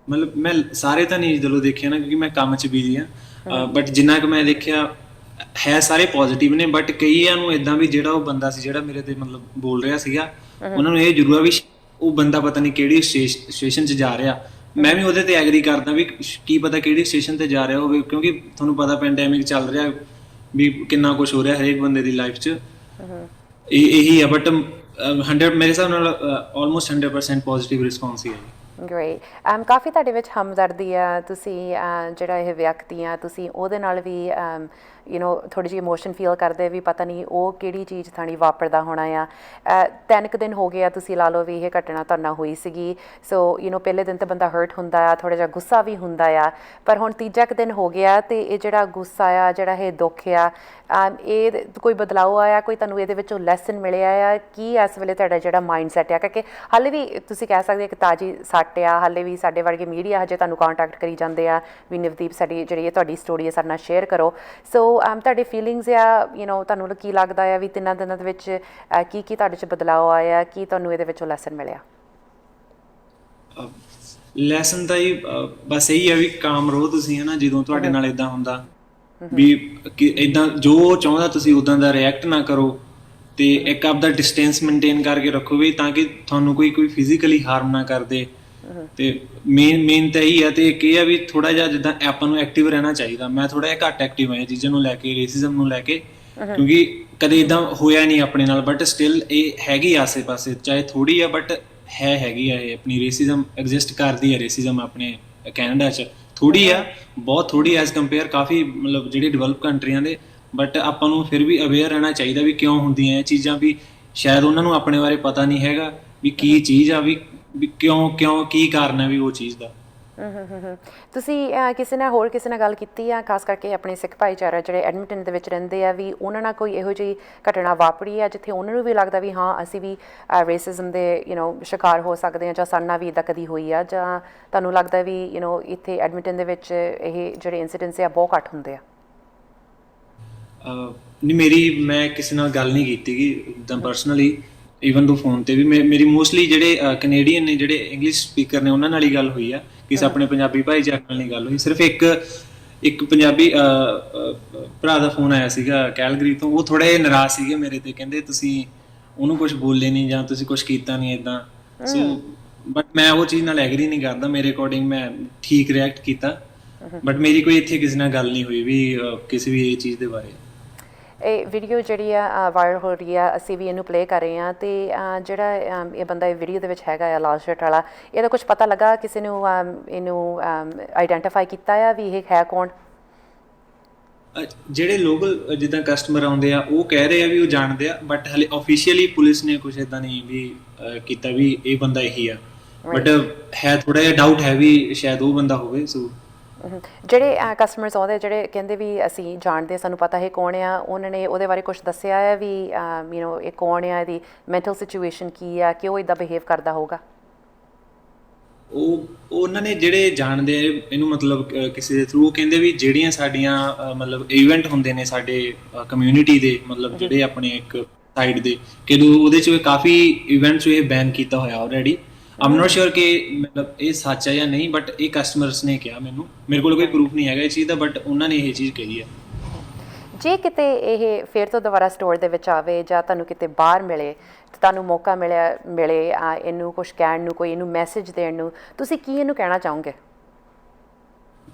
ਮਤਲਬ ਮੈਂ ਸਾਰੇ ਤਾਂ ਨਹੀਂ ਜਦੋਂ ਦੇਖਿਆ ਨਾ, ਕਿਉਂਕਿ ਮੈਂ ਕੰਮ 'ਚ ਬਿਜ਼ੀ ਹਾਂ, ਬਟ ਜਿੰਨਾ ਕੁ ਮੈਂ ਦੇਖਿਆ ਹੈ ਸਾਰੇ ਪੋਜ਼ਿਟਿਵ ਨੇ, ਬਟ ਕਈਆਂ ਨੂੰ ਇਦਾਂ ਵੀ ਜਿਹੜਾ ਉਹ ਬੰਦਾ ਸੀ ਜਿਹੜਾ ਮੇਰੇ ਤੇ ਮਤਲਬ ਬੋਲ ਰਿਹਾ ਸੀਗਾ, ਉਹਨਾਂ ਨੂੰ ਇਹ ਜ਼ਰੂਰ ਆ ਵੀ ਉਹ ਬੰਦਾ ਪਤਾ ਨਹੀਂ ਕਿਹੜੀ ਸਿਚੁਏਸ਼ਨ 'ਚ ਜਾ ਰਿਹਾ, ਮੈਂ ਵੀ ਉਹਦੇ ਤੇ ਐਗਰੀ ਕਰਦਾ ਵੀ ਕੀ ਪਤਾ ਕਿਹੜੀ ਸਟੇਸ਼ਨ ਤੇ ਜਾ ਰਿਹਾ ਹੋਵੇ, ਕਿਉਂਕਿ ਤੁਹਾਨੂੰ ਪਤਾ ਪੈਂਡੈਮਿਕ ਚੱਲ ਰਿਹਾ ਵੀ ਕਿੰਨਾ ਕੁਝ ਹੋ ਰਿਹਾ ਹਰੇਕ ਬੰਦੇ ਦੀ ਲਾਈਫ 'ਚ। ਇਹੀ ਆ, ਬਟ 100 ਮੇਰੇ ਹਿਸਾਬ ਨਾਲ ਆਲਮੋਸਟ 100% ਪੋਜ਼ਿਟਿਵ ਰਿਸਪੌਂਸ ਹੀ ਹੈ ਜੀ। ਗ੍ਰੇਟ। ਕਾਫੀ ਤੁਹਾਡੇ ਵਿੱਚ ਹਮਦਰਦੀ ਆ, ਤੁਸੀਂ ਜਿਹੜਾ ਇਹ ਵਿਅਕਤੀ ਆ ਤੁਸੀਂ ਉਹਦੇ ਨਾਲ ਵੀ ਥੋੜ੍ਹੀ ਜਿਹੀ ਇਮੋਸ਼ਨ ਫੀਲ ਕਰਦੇ ਵੀ ਪਤਾ ਨਹੀਂ ਉਹ ਕਿਹੜੀ ਚੀਜ਼ ਥਾਣੀ ਵਾਪਰਦਾ ਹੋਣਾ ਆ। 3 ਕੁ ਦਿਨ ਹੋ ਗਏ ਆ, ਤੁਸੀਂ ਲਾ ਲਓ ਵੀ ਇਹ ਘਟਨਾ ਤੁਹਾਡੇ ਨਾਲ ਹੋਈ ਸੀਗੀ, ਸੋ ਪਹਿਲੇ ਦਿਨ ਤਾਂ ਬੰਦਾ ਹਰਟ ਹੁੰਦਾ ਆ, ਥੋੜ੍ਹਾ ਜਿਹਾ ਗੁੱਸਾ ਵੀ ਹੁੰਦਾ ਆ, ਪਰ ਹੁਣ ਤੀਜਾ ਕੁ ਦਿਨ ਹੋ ਗਿਆ ਅਤੇ ਇਹ ਜਿਹੜਾ ਗੁੱਸਾ ਆ, ਜਿਹੜਾ ਇਹ ਦੁੱਖ ਆ, ਇਹ ਕੋਈ ਬਦਲਾਅ ਆਇਆ, ਕੋਈ ਤੁਹਾਨੂੰ ਇਹਦੇ ਵਿੱਚੋਂ ਲੈਸਨ ਮਿਲਿਆ ਆ? ਕੀ ਇਸ ਵੇਲੇ ਤੁਹਾਡਾ ਜਿਹੜਾ ਮਾਈਂਡ ਸੈਟ ਆ, ਕਿਉਂਕਿ ਹਾਲੇ ਵੀ ਤੁਸੀਂ ਕਹਿ ਸਕਦੇ ਕਿ ਤਾਜ਼ੀ ਸੱਟ ਆ, ਹਾਲੇ ਵੀ ਸਾਡੇ ਵਰਗੇ ਮੀਡੀਆ ਹਜੇ ਤੁਹਾਨੂੰ ਕਾਂਟੈਕਟ ਕਰੀ ਜਾਂਦੇ ਆ ਵੀ ਨਵਦੀਪ ਸਾਡੀ ਜਿਹੜੀ ਤੁਹਾਡੀ ਸਟੋਰੀ ਹੈ ਸਾਡੇ ਨਾਲ ਸ਼ੇਅਰ ਕਰੋ। ਸੋ ਤੁਹਾਡੇ ਫੀਲਿੰਗਸ ਆ, ਤੁਹਾਨੂੰ ਕੀ ਲੱਗਦਾ ਆ ਵੀ 3 ਦਿਨਾਂ ਦੇ ਵਿੱਚ ਕੀ ਤੁਹਾਡੇ 'ਚ ਬਦਲਾਅ ਆਇਆ, ਕੀ ਤੁਹਾਨੂੰ ਇਹਦੇ ਵਿੱਚੋਂ ਲੈਸਨ ਮਿਲਿਆ? ਲੈਸਨ ਤਾਂ ਹੀ ਬਸ ਇਹੀ ਆ ਵੀ ਕਾਮ ਰਹੋ ਤੁਸੀਂ, ਹੈ ਨਾ, ਜਦੋਂ ਤੁਹਾਡੇ ਨਾਲ ਇਦਾਂ ਹੁੰਦਾ ਵੀ ਇਦਾਂ ਜੋ ਚਾਹੁੰਦਾ ਤੁਸੀਂ ਉਦਾਂ ਦਾ ਰਿਐਕਟ ਨਾ ਕਰੋ, ਤੇ ਇੱਕ ਆਪਦਾ ਡਿਸਟੈਂਸ ਮੇਨਟੇਨ ਕਰਕੇ ਰੱਖੋ ਵੀ ਤਾਂ ਕਿ ਤੁਹਾਨੂੰ ਕੋਈ ਫਿਜ਼ੀਕਲੀ ਹਾਰਮ ਨਾ ਕਰਦੇ। ਤੇ ਮੇਨ ਤਾਂ ਇਹੀ ਆ। ਤੇ ਇੱਕ ਇਹ ਆ ਵੀ ਥੋੜਾ ਜਿਹਾ ਜਿੱਦਾਂ ਆਪਾਂ ਨੂੰ ਐਕਟਿਵ ਰਹਿਣਾ ਚਾਹੀਦਾ। ਮੈਂ ਥੋੜਾ ਜਿਹਾ ਘੱਟ ਐਕਟਿਵ ਹਾਂ ਚੀਜ਼ਾਂ ਨੂੰ ਲੈ ਕੇ, ਰੇਸਿਜ਼ਮ ਨੂੰ ਲੈ ਕੇ, ਕਿਉਂਕਿ ਕਦੇ ਇਦਾਂ ਹੋਇਆ ਨਹੀਂ ਆਪਣੇ ਨਾਲ, ਬਟ ਸਟਿਲ ਇਹ ਹੈਗੀ ਆਸੇ ਪਾਸੇ, ਚਾਹੇ ਥੋੜੀ ਆ ਬਟ ਹੈਗੀ ਆ। ਇਹ ਆਪਣੀ ਰੇਸਿਜ਼ਮ ਐਗਜ਼ਿਸਟ ਕਰਦੀ ਹੈ, ਰੇਸਿਜ਼ਮ ਆਪਣੇ ਕੈਨੇਡਾ 'ਚ ਥੋੜੀ ਆ, ਬਹੁਤ ਥੋੜੀ ਐਜ਼ ਕੰਪੇਅਰ ਕਾਫੀ ਮਤਲਬ ਜਿਹੜੀ ਡਿਵੈਲਪ ਕੰਟਰੀਆਂ ਦੇ, ਬਟ ਆਪਾਂ ਨੂੰ ਫਿਰ ਵੀ ਅਵੇਅਰ ਰਹਿਣਾ ਚਾਹੀਦਾ ਵੀ ਕਿਉਂ ਹੁੰਦੀਆਂ ਇਹ ਚੀਜ਼ਾਂ, ਵੀ ਸ਼ਾਇਦ ਉਹਨਾਂ ਨੂੰ ਆਪਣੇ ਬਾਰੇ ਪਤਾ ਨਹੀਂ ਹੈਗਾ ਵੀ ਕੀ ਚੀਜ਼ ਆ, ਵੀ ਕਿਉਂ ਕੀ ਕਾਰਨ ਹੈ ਵੀ ਉਹ ਚੀਜ਼ ਦਾ। ਤੁਸੀਂ ਕਿਸੇ ਨਾਲ ਗੱਲ ਕੀਤੀ ਆ, ਖਾਸ ਕਰਕੇ ਆਪਣੇ ਸਿੱਖ ਭਾਈਚਾਰਾ ਜਿਹੜੇ ਐਡਮਿੰਟਨ ਦੇ ਵਿੱਚ ਰਹਿੰਦੇ ਆ, ਵੀ ਉਹਨਾਂ ਨਾਲ ਕੋਈ ਇਹੋ ਜਿਹੀ ਘਟਨਾ ਵਾਪਰੀ ਆ ਜਿੱਥੇ ਉਹਨਾਂ ਨੂੰ ਵੀ ਲੱਗਦਾ ਵੀ ਹਾਂ ਅਸੀਂ ਵੀ ਰੇਸਿਜ਼ਮ ਦੇ ਸ਼ਿਕਾਰ ਹੋ ਸਕਦੇ ਹਾਂ, ਜਾਂ ਸਾਡੇ ਨਾਲ ਵੀ ਇੱਦਾਂ ਕਦੀ ਹੋਈ ਆ, ਜਾਂ ਤੁਹਾਨੂੰ ਲੱਗਦਾ ਵੀ ਇੱਥੇ ਐਡਮਿੰਟਨ ਦੇ ਵਿੱਚ ਇਹ ਜਿਹੜੇ ਇੰਸੀਡੈਂਟਸ ਆ ਬਹੁਤ ਘੱਟ ਹੁੰਦੇ ਆ? ਨਹੀਂ, ਮੈਂ ਕਿਸੇ ਨਾਲ ਗੱਲ ਨਹੀਂ ਕੀਤੀ ਗੀ ਇੱਦਾਂ ਪਰਸਨਲੀ, ਈਵਨ ਦੋ ਫੋਨ ਤੇ ਵੀ। ਮੇਰੀ ਮੋਸਟਲੀ ਜਿਹੜੇ ਕੈਨੇਡੀਅਨ ਨੇ, ਜਿਹੜੇ ਇੰਗਲਿਸ਼ ਸਪੀਕਰ ਨੇ, ਉਹਨਾਂ ਨਾਲ ਹੀ ਗੱਲ ਹੋਈ ਆ, ਕਿਸੇ ਆਪਣੇ ਪੰਜਾਬੀ ਭਾਈਚਾਰੇ ਨਾਲ ਨਹੀਂ ਗੱਲ ਹੋਈ। ਸਿਰਫ ਇੱਕ ਪੰਜਾਬੀ ਭਰਾ ਦਾ ਫੋਨ ਆਇਆ ਸੀਗਾ ਕੈਲਗਰੀ ਤੋਂ, ਉਹ ਥੋੜੇ ਜਿਹੇ ਨਾਰਾਜ਼ ਸੀਗੇ ਮੇਰੇ ਤੇ, ਕਹਿੰਦੇ ਤੁਸੀਂ ਉਹਨੂੰ ਕੁਝ ਬੋਲੇ ਨਹੀਂ ਜਾਂ ਤੁਸੀਂ ਕੁਝ ਕੀਤਾ ਨਹੀਂ ਇੱਦਾਂ। ਸੋ ਬਟ ਮੈਂ ਉਹ ਚੀਜ਼ ਨਾਲ ਐਗਰੀ ਨਹੀਂ ਕਰਦਾ। ਮੇਰੇ ਅਕੋਰਡਿੰਗ ਮੈਂ ਠੀਕ ਰਿਐਕਟ ਕੀਤਾ, ਬਟ ਮੇਰੀ ਕੋਈ ਇੱਥੇ ਕਿਸੇ ਨਾਲ ਗੱਲ ਨਹੀਂ ਹੋਈ ਵੀ ਕਿਸੇ ਵੀ ਇਹ ਚੀਜ਼ ਦੇ ਬਾਰੇ। ਇਹ ਵੀਡੀਓ ਜਿਹੜੀ ਆ ਵਾਇਰਲ ਹੋ ਰਹੀ ਆ, ਅਸੀਂ ਵੀ ਇਹਨੂੰ ਪਲੇ ਕਰ ਰਹੇ ਹਾਂ, ਅਤੇ ਜਿਹੜਾ ਇਹ ਬੰਦਾ ਇਹ ਵੀਡੀਓ ਦੇ ਵਿੱਚ ਹੈਗਾ ਆ ਲਾਲ ਸ਼ਰਟ ਵਾਲਾ, ਇਹਦਾ ਕੁਝ ਪਤਾ ਲੱਗਾ ਕਿਸੇ ਨੂੰ ਇਹਨੂੰ ਆਈਡੈਂਟੀਫਾਈ ਕੀਤਾ ਆ ਵੀ ਇਹ ਹੈ ਕੌਣ? ਜਿਹੜੇ ਲੋਕਲ ਜਿੱਦਾਂ ਕਸਟਮਰ ਆਉਂਦੇ ਆ ਉਹ ਕਹਿ ਰਹੇ ਆ ਵੀ ਉਹ ਜਾਣਦੇ ਆ, ਬਟ ਹਲੇ ਆਫੀਸ਼ੀਅਲੀ ਪੁਲਿਸ ਨੇ ਕੁਝ ਇਦਾਂ ਨਹੀਂ ਵੀ ਕੀਤਾ ਵੀ ਇਹ ਬੰਦਾ ਇਹੀ ਆ, ਬਟ ਹੈ ਥੋੜਾ ਜਿਹਾ ਡਾਊਟ ਹੈ ਵੀ ਸ਼ਾਇਦ ਉਹ ਬੰਦਾ ਹੋਵੇ। ਸੋ ਜਿਹੜੇ ਕਸਟਮਰਸ ਆਉਂਦੇ ਜਿਹੜੇ ਕਹਿੰਦੇ ਵੀ ਅਸੀਂ ਜਾਣਦੇ, ਸਾਨੂੰ ਪਤਾ ਹੈ ਕੌਣ ਆ, ਉਹਨਾਂ ਨੇ ਉਹਦੇ ਬਾਰੇ ਕੁਝ ਦੱਸਿਆ ਹੈ ਵੀ ਇਹ ਕੌਣ ਆ, ਇਹਦੀ ਮੈਂਟਲ ਸਿਚੁਏਸ਼ਨ ਕੀ ਆ, ਕਿ ਉਹ ਇੱਦਾਂ ਬਿਹੇਵ ਕਰਦਾ ਹੋਊਗਾ? ਉਹਨਾਂ ਨੇ ਜਿਹੜੇ ਜਾਣਦੇ ਆ ਇਹਨੂੰ, ਮਤਲਬ ਕਿਸੇ ਦੇ ਥਰੂ, ਉਹ ਕਹਿੰਦੇ ਵੀ ਜਿਹੜੀਆਂ ਸਾਡੀਆਂ ਮਤਲਬ ਇਵੈਂਟ ਹੁੰਦੇ ਨੇ ਸਾਡੇ ਕਮਿਊਨਿਟੀ ਦੇ, ਮਤਲਬ ਜਿਹੜੇ ਆਪਣੇ ਇੱਕ ਸਾਈਡ ਦੇ, ਕਿ ਉਹਦੇ 'ਚ ਕਾਫੀ ਇਵੈਂਟਸ ਇਹ ਬੈਨ ਕੀਤਾ ਹੋਇਆ ਆਲਰੇਡੀ। ਆਮ ਨੋਟ ਸ਼ੋਰ ਕਿ ਮਤਲਬ ਇਹ ਸੱਚ ਹੈ ਜਾਂ ਨਹੀਂ, ਬਟ ਇਹ ਕਸਟਮਰਸ ਨੇ ਕਿਹਾ ਮੈਨੂੰ, ਮੇਰੇ ਕੋਲ ਕੋਈ ਪ੍ਰੂਫ ਨਹੀਂ ਹੈਗਾ ਇਸ ਚੀਜ਼ ਦਾ, ਬਟ ਉਹਨਾਂ ਨੇ ਇਹ ਚੀਜ਼ ਕਹੀ ਹੈ। ਜੇ ਕਿਤੇ ਇਹ ਫਿਰ ਤੋਂ ਦੁਬਾਰਾ ਸਟੋਰ ਦੇ ਵਿੱਚ ਆਵੇ, ਜਾਂ ਤੁਹਾਨੂੰ ਕਿਤੇ ਬਾਹਰ ਮਿਲੇ, ਤੁਹਾਨੂੰ ਮੌਕਾ ਮਿਲੇ ਇਹਨੂੰ ਕੁਛ ਕਹਿਣ ਨੂੰ, ਕੋਈ ਇਹਨੂੰ ਮੈਸੇਜ ਦੇਣ ਨੂੰ, ਤੁਸੀਂ ਕੀ ਇਹਨੂੰ ਕਹਿਣਾ ਚਾਹੋਗੇ?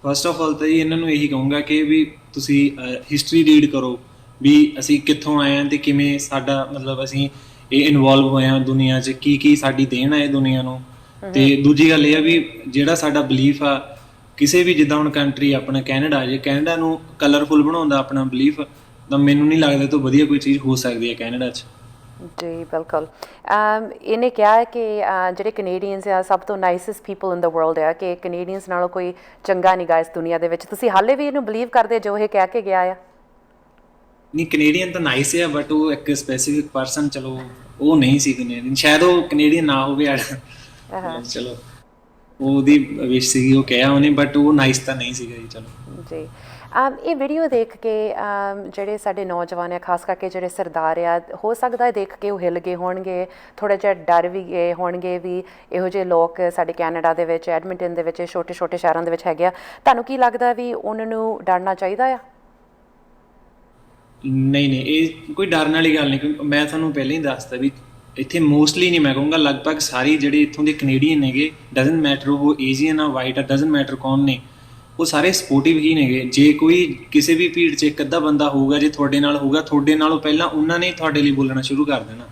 ਫਸਟ ਆਫ ਆਲ ਤਾਂ ਜੀ ਇਹਨਾਂ ਨੂੰ ਇਹੀ ਕਹੂੰਗਾ ਕਿ ਵੀ ਤੁਸੀਂ ਹਿਸਟਰੀ ਰੀਡ ਕਰੋ, ਵੀ ਅਸੀਂ ਕਿੱਥੋਂ ਆਏ ਹਾਂ ਤੇ ਕਿਵੇਂ ਸਾਡਾ ਮਤਲਬ ਅਸੀਂ ਇਹ ਇਨਵੋਲਵ ਹੋਏ ਹਾਂ ਦੁਨੀਆ 'ਚ, ਕੀ ਸਾਡੀ ਦੇਣ ਹੈ ਦੁਨੀਆ ਨੂੰ। ਤੇ ਦੂਜੀ ਗੱਲ ਇਹ ਆ ਵੀ ਜਿਹੜਾ ਸਾਡਾ ਬਲੀਫ ਆ ਕਿਸੇ ਵੀ, ਜਿੱਦਾਂ ਹੁਣ ਕੰਟਰੀ ਆਪਣਾ ਕੈਨੇਡਾ, ਜੇ ਕੈਨੇਡਾ ਨੂੰ ਕਲਰਫੁਲ ਬਣਾਉਂਦਾ ਆਪਣਾ ਬਲੀਫ, ਤਾਂ ਮੈਨੂੰ ਨਹੀਂ ਲੱਗਦਾ ਤੋਂ ਵਧੀਆ ਕੋਈ ਚੀਜ਼ ਹੋ ਸਕਦੀ ਹੈ ਕੈਨੇਡਾ 'ਚ। ਜੀ ਬਿਲਕੁਲ। ਇਹਨੇ ਕਿਹਾ ਹੈ ਕਿ ਜਿਹੜੇ ਕੈਨੇਡੀਅਨਸ ਆ ਸਭ ਤੋਂ ਨਾਈਸੈਸਟ ਪੀਪਲ ਇਨ ਦ ਵਰਲਡ ਆ, ਕਿ ਕੈਨੇਡੀਅਨਸ ਨਾਲੋਂ ਕੋਈ ਚੰਗਾ ਨਹੀਂ ਗਾ ਇਸ ਦੁਨੀਆ ਦੇ ਵਿੱਚ। ਤੁਸੀਂ ਹਾਲੇ ਵੀ ਇਹਨੂੰ ਬਲੀਵ ਕਰਦੇ ਜੋ ਇਹ ਕਹਿ ਕੇ ਗਿਆ ਆ? ਨਹੀਂ, ਕੈਨੇਡੀਅਨ ਤਾਂ ਨਾਈਸ ਆ, ਬਟ ਉਹ ਇੱਕ ਸਪੈਸੀਫਿਕ ਪਰਸਨ, ਚਲੋ ਉਹ ਨਹੀਂ ਸੀ ਕੈਨੇਡੀਅਨ, ਸ਼ਾਇਦ ਉਹ ਕੈਨੇਡੀਅਨ ਨਾ ਹੋਵੇ, ਚਲੋ ਉਹਦੀ ਵਿਸ਼ ਸੀਗੀ, ਉਹ ਕਿਹਾ ਉਹਨੇ, ਬਟ ਉਹ ਨਾਈਸ ਤਾਂ ਨਹੀਂ ਸੀਗਾ ਜੀ। ਚਲੋ ਜੀ, ਇਹ ਵੀਡੀਓ ਦੇਖ ਕੇ ਜਿਹੜੇ ਸਾਡੇ ਨੌਜਵਾਨ ਆ, ਖਾਸ ਕਰਕੇ ਜਿਹੜੇ ਸਰਦਾਰ ਆ, ਹੋ ਸਕਦਾ ਹੈ ਦੇਖ ਕੇ ਉਹ ਹਿੱਲ ਗਏ ਹੋਣਗੇ, ਥੋੜ੍ਹਾ ਜਿਹਾ ਡਰ ਵੀ ਗਏ ਹੋਣਗੇ ਵੀ ਇਹੋ ਜਿਹੇ ਲੋਕ ਸਾਡੇ ਕੈਨੇਡਾ ਦੇ ਵਿੱਚ, ਐਡਮਿੰਟਨ ਦੇ ਵਿੱਚ, ਛੋਟੇ ਛੋਟੇ ਸ਼ਹਿਰਾਂ ਦੇ ਵਿੱਚ ਹੈਗੇ ਆ। ਤੁਹਾਨੂੰ ਕੀ ਲੱਗਦਾ ਵੀ ਉਹਨਾਂ ਨੂੰ ਡਰਨਾ ਚਾਹੀਦਾ ਆ? ਨਹੀਂ, ਇਹ ਕੋਈ ਡਰਨ ਵਾਲੀ ਗੱਲ ਨਹੀਂ, ਕਿਉਂਕਿ ਮੈਂ ਤੁਹਾਨੂੰ ਪਹਿਲਾਂ ਹੀ ਦੱਸਤਾ ਵੀ ਇੱਥੇ ਮੋਸਟਲੀ ਨਹੀਂ, ਮੈਂ ਕਹੂੰਗਾ ਲਗਭਗ ਸਾਰੇ ਜਿਹੜੇ ਇੱਥੋਂ ਦੇ ਕੈਨੇਡੀਅਨ ਨੇਗੇ, ਡਜ਼ਨਟ ਮੈਟਰ ਉਹ ਏਸ਼ੀਅਨ ਆ, ਵਾਈਟ ਆ, ਡਜ਼ਨਟ ਮੈਟਰ ਕੌਣ ਨੇ, ਉਹ ਸਾਰੇ ਸਪੋਰਟਿਵ ਹੀ ਨੇਗੇ। ਜੇ ਕੋਈ ਕਿਸੇ ਵੀ ਭੀੜ 'ਚ ਇੱਕ ਅੱਧਾ ਬੰਦਾ ਹੋਊਗਾ, ਜੇ ਤੁਹਾਡੇ ਨਾਲ ਹੋਊਗਾ, ਤੁਹਾਡੇ ਨਾਲੋਂ ਪਹਿਲਾਂ ਉਹਨਾਂ ਨੇ ਤੁਹਾਡੇ ਲਈ ਬੋਲਣਾ ਸ਼ੁਰੂ ਕਰ ਦੇਣਾ।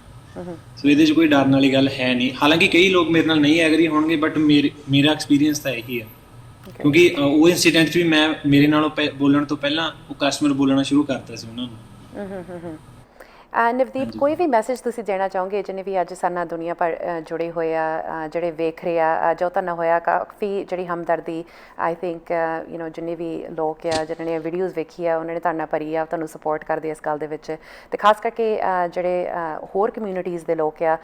ਸੋ ਇਹਦੇ 'ਚ ਕੋਈ ਡਰਨ ਵਾਲੀ ਗੱਲ ਹੈ ਨਹੀਂ। ਹਾਲਾਂਕਿ ਕਈ ਲੋਕ ਮੇਰੇ ਨਾਲ ਨਹੀਂ ਐਗਰੀ ਹੋਣਗੇ, ਬਟ ਮੇਰਾ ਐਕਸਪੀਰੀਅੰਸ ਤਾਂ ਇਹੀ ਆ, ਕਿਉਂਕਿ ਉਹ ਇੰਸੀਡੈਂਟ 'ਚ ਵੀ ਮੈਂ ਮੇਰੇ ਨਾਲੋਂ ਬੋਲਣ ਤੋਂ ਪਹਿਲਾਂ ਉਹ ਕਸਟਮਰ ਬੋਲਣਾ ਸ਼ੁਰੂ ਕਰਤਾ ਸੀ ਉਹਨਾਂ ਨੂੰ। ਨਵਦੀਪ, ਕੋਈ ਵੀ ਮੈਸੇਜ ਤੁਸੀਂ ਦੇਣਾ ਚਾਹੋਗੇ ਜਿਹਨੇ ਵੀ ਅੱਜ ਸਾਡੇ ਨਾਲ ਦੁਨੀਆ ਪਰ ਜੁੜੇ ਹੋਏ ਆ, ਜਿਹੜੇ ਵੇਖ ਰਹੇ ਆ, ਜੋ ਤੁਹਾਨੂੰ ਹੋਇਆ ਕਾਫੀ ਜਿਹੜੀ ਹਮਦਰਦੀ ਆਈ ਥਿੰਕ ਜਿੰਨੇ ਵੀ ਲੋਕ ਆ ਜਿਨ੍ਹਾਂ ਨੇ ਵੀਡੀਓਜ਼ ਵੇਖੀ ਆ ਉਹਨਾਂ ਨੇ ਤੁਹਾਡੇ ਨਾਲ ਭਰੀ ਆ, ਤੁਹਾਨੂੰ ਸਪੋਰਟ ਕਰਦੇ ਇਸ ਗੱਲ ਦੇ ਵਿੱਚ, ਅਤੇ ਖਾਸ ਕਰਕੇ ਜਿਹੜੇ ਹੋਰ ਕਮਿਊਨਿਟੀਜ਼ ਦੇ ਲੋਕ ਆ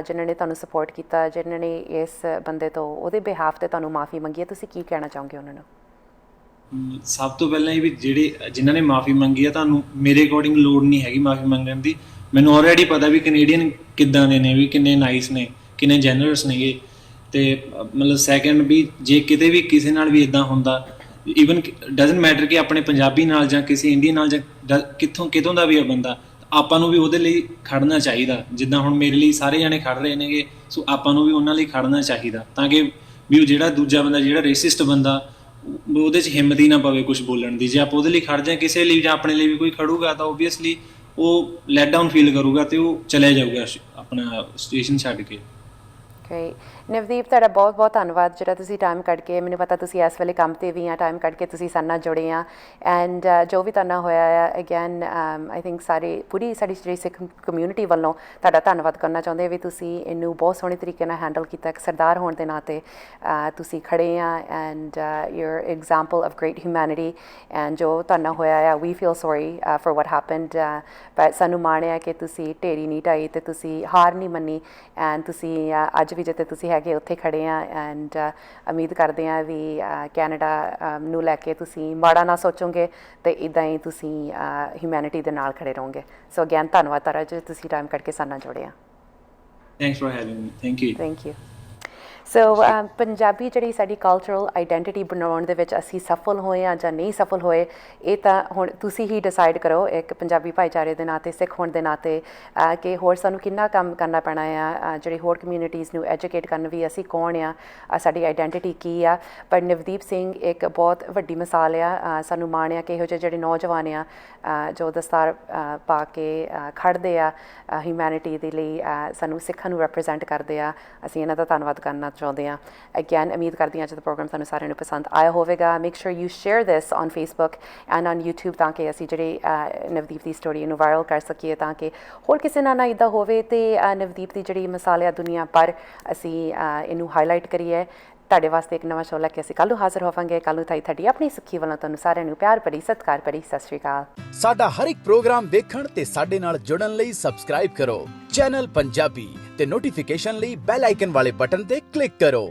ਜਿਨ੍ਹਾਂ ਨੇ ਤੁਹਾਨੂੰ ਸਪੋਰਟ ਕੀਤਾ, ਜਿਨ੍ਹਾਂ ਨੇ ਇਸ ਬੰਦੇ ਤੋਂ ਉਹਦੇ ਬਿਹਾਫ 'ਤੇ ਤੁਹਾਨੂੰ ਮਾਫੀ ਮੰਗੀ ਹੈ, ਤੁਸੀਂ ਕੀ ਕਹਿਣਾ ਚਾਹੋਗੇ ਉਹਨਾਂ ਨੂੰ? ਸਭ ਤੋਂ ਪਹਿਲਾਂ ਇਹ ਵੀ ਜਿਨ੍ਹਾਂ ਨੇ ਮਾਫੀ ਮੰਗੀ ਆ, ਤੁਹਾਨੂੰ ਮੇਰੇ ਅਕੋਰਡਿੰਗ ਲੋੜ ਨਹੀਂ ਹੈਗੀ ਮਾਫੀ ਮੰਗਣ ਦੀ। ਮੈਨੂੰ ਆਲਰੇਡੀ ਪਤਾ ਵੀ ਕੈਨੇਡੀਅਨ ਕਿੱਦਾਂ ਦੇ ਨੇ, ਵੀ ਕਿੰਨੇ ਨਾਈਸ ਨੇ, ਕਿੰਨੇ ਜੈਨਰਸ ਨੇਗੇ। ਅਤੇ ਮਤਲਬ ਸੈਕਿੰਡ ਵੀ ਜੇ ਕਿਤੇ ਵੀ ਕਿਸੇ ਨਾਲ ਵੀ ਇੱਦਾਂ ਹੁੰਦਾ, ਈਵਨ ਡਜ਼ਨਟ ਮੈਟਰ ਕਿ ਆਪਣੇ ਪੰਜਾਬੀ ਨਾਲ ਜਾਂ ਕਿਸੇ ਇੰਡੀਅਨ ਨਾਲ ਜਾਂ ਕਿਤੋਂ ਦਾ ਵੀ ਆ ਬੰਦਾ, ਆਪਾਂ ਨੂੰ ਵੀ ਉਹਦੇ ਲਈ ਖੜਨਾ ਚਾਹੀਦਾ। ਜਿੱਦਾਂ ਹੁਣ ਮੇਰੇ ਲਈ ਸਾਰੇ ਜਾਣੇ ਖੜ ਰਹੇ ਨੇਗੇ, ਸੋ ਆਪਾਂ ਨੂੰ ਵੀ ਉਹਨਾਂ ਲਈ ਖੜਨਾ ਚਾਹੀਦਾ, ਤਾਂ ਕਿ ਵੀ ਉਹ ਜਿਹੜਾ ਦੂਜਾ ਬੰਦਾ, ਜਿਹੜਾ ਰੇਸਿਸਟ ਬੰਦਾ, ਉਹਦੇ 'ਚ ਹਿੰਮਤ ਹੀ ਨਾ ਪਵੇ ਕੁਝ ਬੋਲਣ ਦੀ। ਜੇ ਆਪਾਂ ਉਹਦੇ ਲਈ ਖੜ ਜਾਏ ਕਿਸੇ ਲਈ, ਜਾਂ ਆਪਣੇ ਲਈ ਵੀ ਕੋਈ ਖੜੂਗਾ, ਤਾਂ ਓਬਵੀਅਸਲੀ ਉਹ ਲੈਟ ਡਾਊਨ ਫੀਲ ਕਰੂਗਾ ਅਤੇ ਉਹ ਚਲਿਆ ਜਾਊਗਾ ਆਪਣਾ ਸਟੇਸ਼ਨ ਛੱਡ ਕੇ। ਨਵਦੀਪ, ਤੁਹਾਡਾ ਬਹੁਤ ਬਹੁਤ ਧੰਨਵਾਦ ਜਿਹੜਾ ਤੁਸੀਂ ਟਾਈਮ ਕੱਢ ਕੇ, ਮੈਨੂੰ ਪਤਾ ਤੁਸੀਂ ਇਸ ਵੇਲੇ ਕੰਮ 'ਤੇ ਵੀ ਆ, ਟਾਈਮ ਕੱਢ ਕੇ ਤੁਸੀਂ ਸਾਡੇ ਨਾਲ ਜੁੜੇ ਆ, ਐਂਡ ਜੋ ਵੀ ਤੁਹਾਡਾ ਹੋਇਆ ਆ, ਅਗੇਨ ਆਈ ਥਿੰਕ ਪੂਰੀ ਸਾਡੀ ਜਿਹੜੀ ਸਿੱਖ ਕਮਿਊਨਿਟੀ ਵੱਲੋਂ ਤੁਹਾਡਾ ਧੰਨਵਾਦ ਕਰਨਾ ਚਾਹੁੰਦੇ ਵੀ ਤੁਸੀਂ ਇਹਨੂੰ ਬਹੁਤ ਸੋਹਣੇ ਤਰੀਕੇ ਨਾਲ ਹੈਂਡਲ ਕੀਤਾ। ਇੱਕ ਸਰਦਾਰ ਹੋਣ ਦੇ ਨਾਤੇ ਤੁਸੀਂ ਖੜੇ ਆ, and your example of great humanity, and ਜੋ ਤੁਹਾਡਾ ਹੋਇਆ ਆ, we feel sorry for what happened, ਪਰ ਸਾਨੂੰ ਮਾਣ ਆ ਕਿ ਤੁਸੀਂ ਢੇਰੀ ਨਹੀਂ ਢਾਈ ਅਤੇ ਤੁਸੀਂ ਹਾਰ ਨਹੀਂ ਮੰਨੀ, ਐਂਡ ਤੁਸੀਂ ਅੱਜ ਵੀ ਜਿੱਥੇ ਤੁਸੀਂ ਹੈਗੇ ਉੱਥੇ ਖੜੇ ਆ, ਐਂਡ ਉਮੀਦ ਕਰਦੇ ਹਾਂ ਵੀ ਕੈਨੇਡਾ ਨੂੰ ਲੈ ਕੇ ਤੁਸੀਂ ਮਾੜਾ ਨਾ ਸੋਚੋਗੇ ਅਤੇ ਇੱਦਾਂ ਹੀ ਤੁਸੀਂ ਹਿਊਮੈਨਿਟੀ ਦੇ ਨਾਲ ਖੜੇ ਰਹੋਗੇ। ਸੋ ਅਗੇਨ ਧੰਨਵਾਦ ਤੁਹਾਡਾ ਜੇ ਤੁਸੀਂ ਟਾਈਮ ਕੱਢ ਕੇ ਸਾਡੇ ਨਾਲ ਜੁੜੇ ਆ। Thanks for having me. Thank you. So Punjabi ਜਿਹੜੀ ਸਾਡੀ ਕਲਚਰਲ ਆਈਡੈਂਟਿਟੀ ਬਣਾਉਣ ਦੇ ਵਿੱਚ ਅਸੀਂ ਸਫਲ ਹੋਏ ਹਾਂ ਜਾਂ ਨਹੀਂ ਸਫਲ ਹੋਏ, ਇਹ ਤਾਂ ਹੁਣ ਤੁਸੀਂ ਹੀ ਡਿਸਾਈਡ ਕਰੋ, ਇੱਕ ਪੰਜਾਬੀ ਭਾਈਚਾਰੇ ਦੇ ਨਾਤੇ, ਸਿੱਖ ਹੋਣ ਦੇ ਨਾਤੇ, ਕਿ ਹੋਰ ਸਾਨੂੰ ਕਿੰਨਾ ਕੰਮ ਕਰਨਾ ਪੈਣਾ ਆ ਜਿਹੜੀ ਹੋਰ ਕਮਿਊਨਿਟੀਜ਼ ਨੂੰ ਐਜੂਕੇਟ ਕਰਨ ਵੀ ਅਸੀਂ ਕੌਣ ਆ, ਸਾਡੀ ਆਈਡੈਂਟਿਟੀ ਕੀ ਆ। ਪਰ ਨਵਦੀਪ ਸਿੰਘ ਇੱਕ ਬਹੁਤ ਵੱਡੀ ਮਿਸਾਲ ਆ, ਸਾਨੂੰ ਮਾਣ ਆ ਕਿ ਇਹੋ ਜਿਹੇ ਜਿਹੜੇ ਨੌਜਵਾਨ ਆ ਜੋ ਦਸਤਾਰ ਪਾ ਕੇ ਖੜ੍ਹਦੇ ਆ ਹਿਊਮੈਨਿਟੀ ਦੇ ਲਈ, ਸਾਨੂੰ ਸਿੱਖਾਂ ਨੂੰ ਰੈਪਰੈਜ਼ੈਂਟ ਕਰਦੇ ਆ, ਅਸੀਂ ਇਹਨਾਂ ਦਾ ਧੰਨਵਾਦ ਕਰਨਾ ਚਾਹੁੰਦੇ ਹਾਂ। ਅਗੇਨ ਉਮੀਦ ਕਰਦੀ ਹਾਂ ਅੱਜ ਦਾ ਪ੍ਰੋਗਰਾਮ ਤੁਹਾਨੂੰ ਸਾਰਿਆਂ ਨੂੰ ਪਸੰਦ ਆਇਆ ਹੋਵੇਗਾ। Make sure you share this on Facebook and on YouTube, ਤਾਂ ਕਿ ਅਸੀਂ ਜਿਹੜੇ ਨਵਦੀਪ ਦੀ ਸਟੋਰੀ ਨੂੰ ਵਾਇਰਲ ਕਰ ਸਕੀਏ, ਤਾਂ ਕਿ ਹੋਰ ਕਿਸੇ ਨਾਲ ਨਾ ਇੱਦਾਂ ਹੋਵੇ, ਅਤੇ ਨਵਦੀਪ ਦੀ ਜਿਹੜੀ ਮਿਸਾਲ ਆ ਦੁਨੀਆ ਪਰ ਅਸੀਂ ਇਹਨੂੰ ਹਾਈਲਾਈਟ ਕਰੀਏ। ਤੁਹਾਡੇ ਵਾਸਤੇ ਇੱਕ ਨਵਾਂ ਸ਼ੋਅ ਲੈ ਕੇ ਅਸੀਂ ਕੱਲ੍ਹ ਨੂੰ ਹਾਜ਼ਰ ਹੋਵਾਂਗੇ। ਕੱਲ੍ਹ ਨੂੰ ਤੁਹਾਡੀ ਆਪਣੀ ਸੁੱਖੀ ਵੱਲੋਂ ਤੁਹਾਨੂੰ ਸਾਰਿਆਂ ਨੂੰ ਪਿਆਰ ਭਰੀ, ਸਤਿਕਾਰ ਭਰੀ ਸਤਿ ਸ਼੍ਰੀ ਅਕਾਲ। ਸਾਡਾ ਹਰ ਇੱਕ ਪ੍ਰੋਗਰਾਮ ਦੇਖਣ ਤੇ ਸਾਡੇ ਨਾਲ ਜੁੜਨ ਲਈ ਸਬਸਕ੍ਰਾਈਬ ਕਰੋ ਚੈਨਲ ਪੰਜਾਬੀ ਤੇ ਨੋਟੀਫਿਕੇਸ਼ਨ ਲਈ ਬੈਲ ਆਈਕਨ ਵਾਲੇ ਬਟਨ ਤੇ ਕਲਿੱਕ ਕਰੋ।